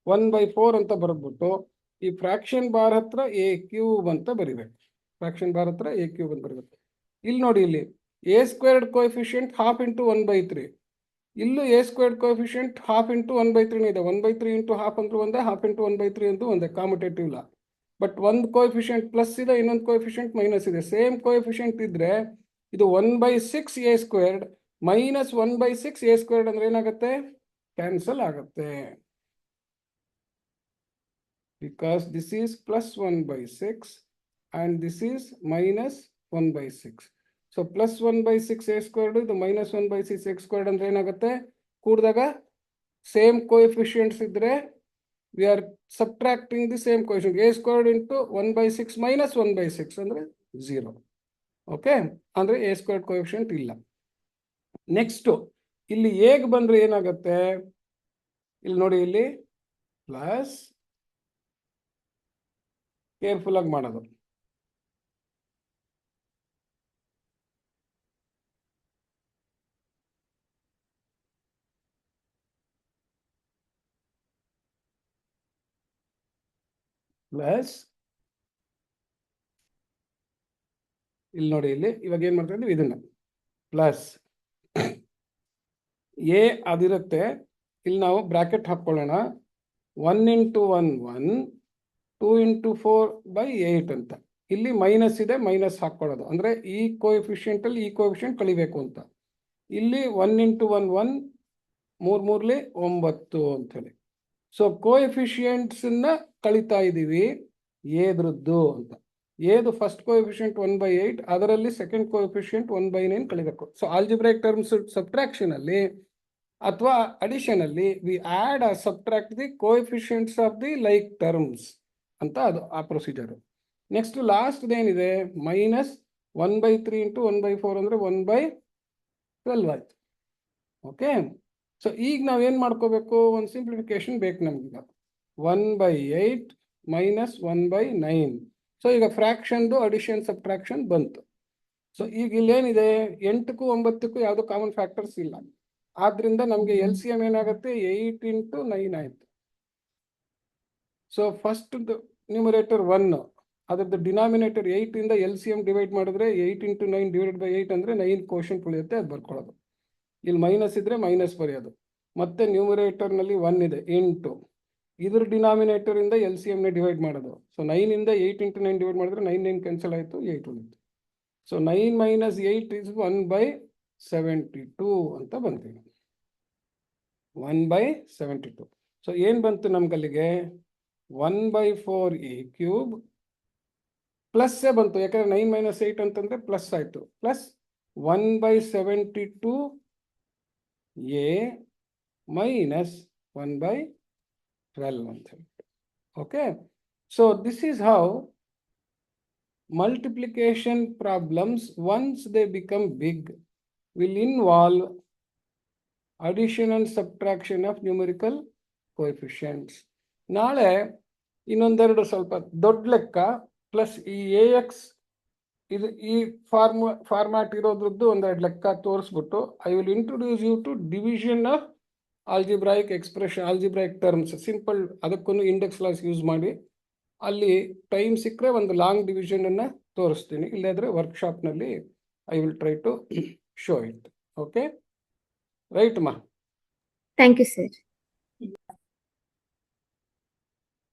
1/4 ಅಂತ ಬರೆದ್ಬಿಟ್ಟು ಈ ಫ್ರಾಕ್ಷನ್ ಬಾರ್ ಹತ್ರ ಎ ಕ್ಯೂಬ್ ಅಂತ ಬರಿಬೇಕು. ಫ್ರಾಕ್ಷನ್ ಬಾರ್ ಹತ್ರ ಎ ಕ್ಯೂಬ್ ಅಂತ ಬರಿಬೇಕು. ಇಲ್ಲಿ ನೋಡಿ, ಇಲ್ಲಿ a squared coefficient half into 1/3. ಇಲ್ಲೂ A squared coefficient half into 1/3 ಇದೆ. 1/3 ಇಂಟು ಹಾಫ್ ಅಂತೂ ಒಂದೇ, ಹಾಫ್ ಇಂಟು 1/3 ಅಂತೂ ಒಂದೇ, ಕಾಮುಟೇಟಿವ್ ಇಲ್ಲ. ಬಟ್ ಒಂದು ಕೋಎಫಿಷಿಯಂಟ್ ಪ್ಲಸ್ ಇದೆ, ಇನ್ನೊಂದು ಕೋಎಫಿಷಿಯಂಟ್ ಮೈನಸ್ ಇದೆ. ಸೇಮ್ ಕೋಎಫಿಷಿಯಂಟ್ ಇದ್ರೆ ಇದು 1/6 A squared minus 1/6 A squared ಅಂದ್ರೆ ಏನಾಗುತ್ತೆ? ಕ್ಯಾನ್ಸಲ್ ಆಗುತ್ತೆ. Because this is plus 1/6 and this is minus 1/6. So plus 1/6 a squared ಇದು minus 1/6 x squared ಅಂದ್ರೆ ಏನಾಗುತ್ತೆ? ಕೂಡಿದಾಗ ಸೇಮ್ ಕೋಎಫಿಷಿಯಂಟ್ಸ್ ಇದ್ರೆ we are subtracting the same coefficient. a squared into 1/6 minus 1/6 ಅಂದ್ರೆ 0. Okay, ಅಂದ್ರೆ a squared ಕೋಎಫಿಷಿಯಂಟ್ ಇಲ್ಲ. Next ಇಲ್ಲಿ ಹೇಗೆ ಬಂದ್ರೆ ಏನಾಗುತ್ತೆ? ಇಲ್ಲಿ ನೋಡಿ, ಇಲ್ಲಿ ಪ್ಲಸ್, ಕೇರ್ಫುಲ್ ಆಗಿ ಮಾಡೋದು. ಪ್ಲಸ್ ಇಲ್ಲಿ ನೋಡಿ, ಇಲ್ಲಿ ಇವಾಗ ಏನ್ ಮಾಡ್ತಾ ಇದ್ದೀವಿ? ಇದನ್ನ ಪ್ಲಸ್ ಎ ಅದಿರುತ್ತೆ, ಇಲ್ಲಿ ನಾವು ಬ್ರಾಕೆಟ್ ಹಾಕೊಳ್ಳೋಣ. 1 into 1 1, 2 into 4/8 ಅಂತ. ಇಲ್ಲಿ ಮೈನಸ್ ಇದೆ, ಮೈನಸ್ ಹಾಕೊಳ್ಳೋದು ಅಂದ್ರೆ ಈ ಕೋಎಫಿಷಿಯಂಟ್ ಅಲ್ಲಿ ಈ ಕೋಎಫಿಷಿಯಂಟ್ ಕಳಿಬೇಕು ಅಂತ. ಇಲ್ಲಿ 1 into 1 1, 3 3 9 ಅಂತ ಹೇಳಿ. ಸೊ ಕೋಎಫಿಷಿಯಂಟ್ಸ್ ಕಳಿತಾ ಇದೀವಿ ಏದ್ರದ್ದು ಅಂತ. ಏದು ಫಸ್ಟ್ ಕೋಎಫಿಷಿಯಂಟ್ 1/8, ಅದರಲ್ಲಿ ಸೆಕೆಂಡ್ ಕೋಎಫಿಷಿಯಂಟ್ 1/9 ಕಳಿಬೇಕು. ಸೊ ಆಲ್ಜಿಬ್ರೈಕ್ ಟರ್ಮ್ಸ್ ಸಬ್ಟ್ರಾಕ್ಷನ್ ಅಲ್ಲಿ ಅಥವಾ ಅಡಿಷನ್ ಅಲ್ಲಿ we add or subtract the coefficients of the like terms ಅಂತ ಅದು ಆ ಪ್ರೊಸೀಜರ್. ನೆಕ್ಸ್ಟ್ ಲಾಸ್ಟ್ ಏನಿದೆ? ಮೈನಸ್ 1/3 ಇಂಟು 1/4 ಅಂದ್ರೆ 1/12 ಆಯ್ತು. ಓಕೆ, ಸೊ ಈಗ ನಾವ್ ಏನ್ ಮಾಡ್ಕೋಬೇಕು? ಒಂದು ಸಿಂಪ್ಲಿಫಿಕೇಶನ್ ಬೇಕು ನಮ್ಗೀಗ. 1/8 ಮೈನಸ್ 1/9. ಸೊ ಈಗ ಫ್ರಾಕ್ಷನ್ದು ಅಡಿಷನ್ ಸಬ್ಟ್ರಾಕ್ಷನ್ ಬಂತು. ಸೊ ಈಗ ಇಲ್ಲೇನಿದೆ? 8ಕ್ಕೂ 9ಕ್ಕೂ ಯಾವುದು ಕಾಮನ್ ಫ್ಯಾಕ್ಟರ್ಸ್ ಇಲ್ಲ. ಆದ್ರಿಂದ ನಮ್ಗೆ LCM ಏನಾಗುತ್ತೆ? 8 into 9 ಆಯ್ತು. ಸೊ ಫಸ್ಟ್ ನ್ಯೂಮರೇಟರ್ 1, ಅದ್ರದ್ದು ಡಿನಾಮಿನೇಟರ್ 8 ಇಂದ LCM ಡಿವೈಡ್ ಮಾಡಿದ್ರೆ 8 into 9 divided by 8 ಅಂದ್ರೆ 9 ಕ್ವೋಷಂಟ್ ಉಳಿಯುತ್ತೆ, ಅದು ಬರ್ಕೊಳ್ಳೋದು. ಇಲ್ಲಿ ಮೈನಸ್ ಇದ್ರೆ ಮೈನಸ್ ಬರೆಯೋದು. ಮತ್ತೆ ನ್ಯೂಮರೇಟರ್ ನಲ್ಲಿ 1 ಇದೆ, ಇಂಟು ಇದ್ರ ಡಿನಾಮಿನೇಟರ್ ಇಂದ LCM ನ ಡಿವೈಡ್ ಮಾಡೋದು. ಸೊ 9 ಇಂದ 8 into 9 ಡಿವೈಡ್ ಮಾಡಿದ್ರೆ 9 9 ಕ್ಯಾನ್ಸಲ್ ಆಯ್ತು, 8 ಉಳಿತು. ಸೊ 9 minus 8 is 1/72 ಅಂತ ಬಂತೀವಿ. 1/72. ಸೊ ಏನ್ ಬಂತು ನಮ್ಗಲ್ಲಿಗೆ? 1/4 a ಕ್ಯೂಬ್ ಪ್ಲಸ್ ಬಂತು, ಯಾಕಂದ್ರೆ 9 minus 8 ಅಂತಂದ್ರೆ ಪ್ಲಸ್ ಆಯ್ತು. ಪ್ಲಸ್ 1/72 a minus 1/12 ಅಂತ ಹೇಳಿ. Okay, so this is how multiplication problems, once they become big, will involve addition and subtraction of numerical coefficients. ನಾಳೆ ಇನ್ನೊಂದೆರಡು ಸ್ವಲ್ಪ ದೊಡ್ಡ ಲೆಕ್ಕ ಪ್ಲಸ್ ಈ AX ಇದು ಈ ಫಾರ್ಮ್ಯಾಟ್ ಇರೋದ್ರದ್ದು ಒಂದೆರಡು ಲೆಕ್ಕ ತೋರಿಸ್ಬಿಟ್ಟು I will introduce you to division of algebraic expression, algebraic terms. Simple, ಅದಕ್ಕೂ ಇಂಡೆಕ್ಸ್ ಲಾಸ್ ಯೂಸ್ ಮಾಡಿ ಅಲ್ಲಿ ಟೈಮ್ ಸಿಕ್ಕರೆ ಒಂದು ಲಾಂಗ್ ಡಿವಿಷನ್ ಅನ್ನ ತೋರಿಸ್ತೀನಿ. ಇಲ್ಲಾದ್ರೆ ವರ್ಕ್ಶಾಪ್ನಲ್ಲಿ I will try to show it. Okay, right ಮಾ? Thank you sir.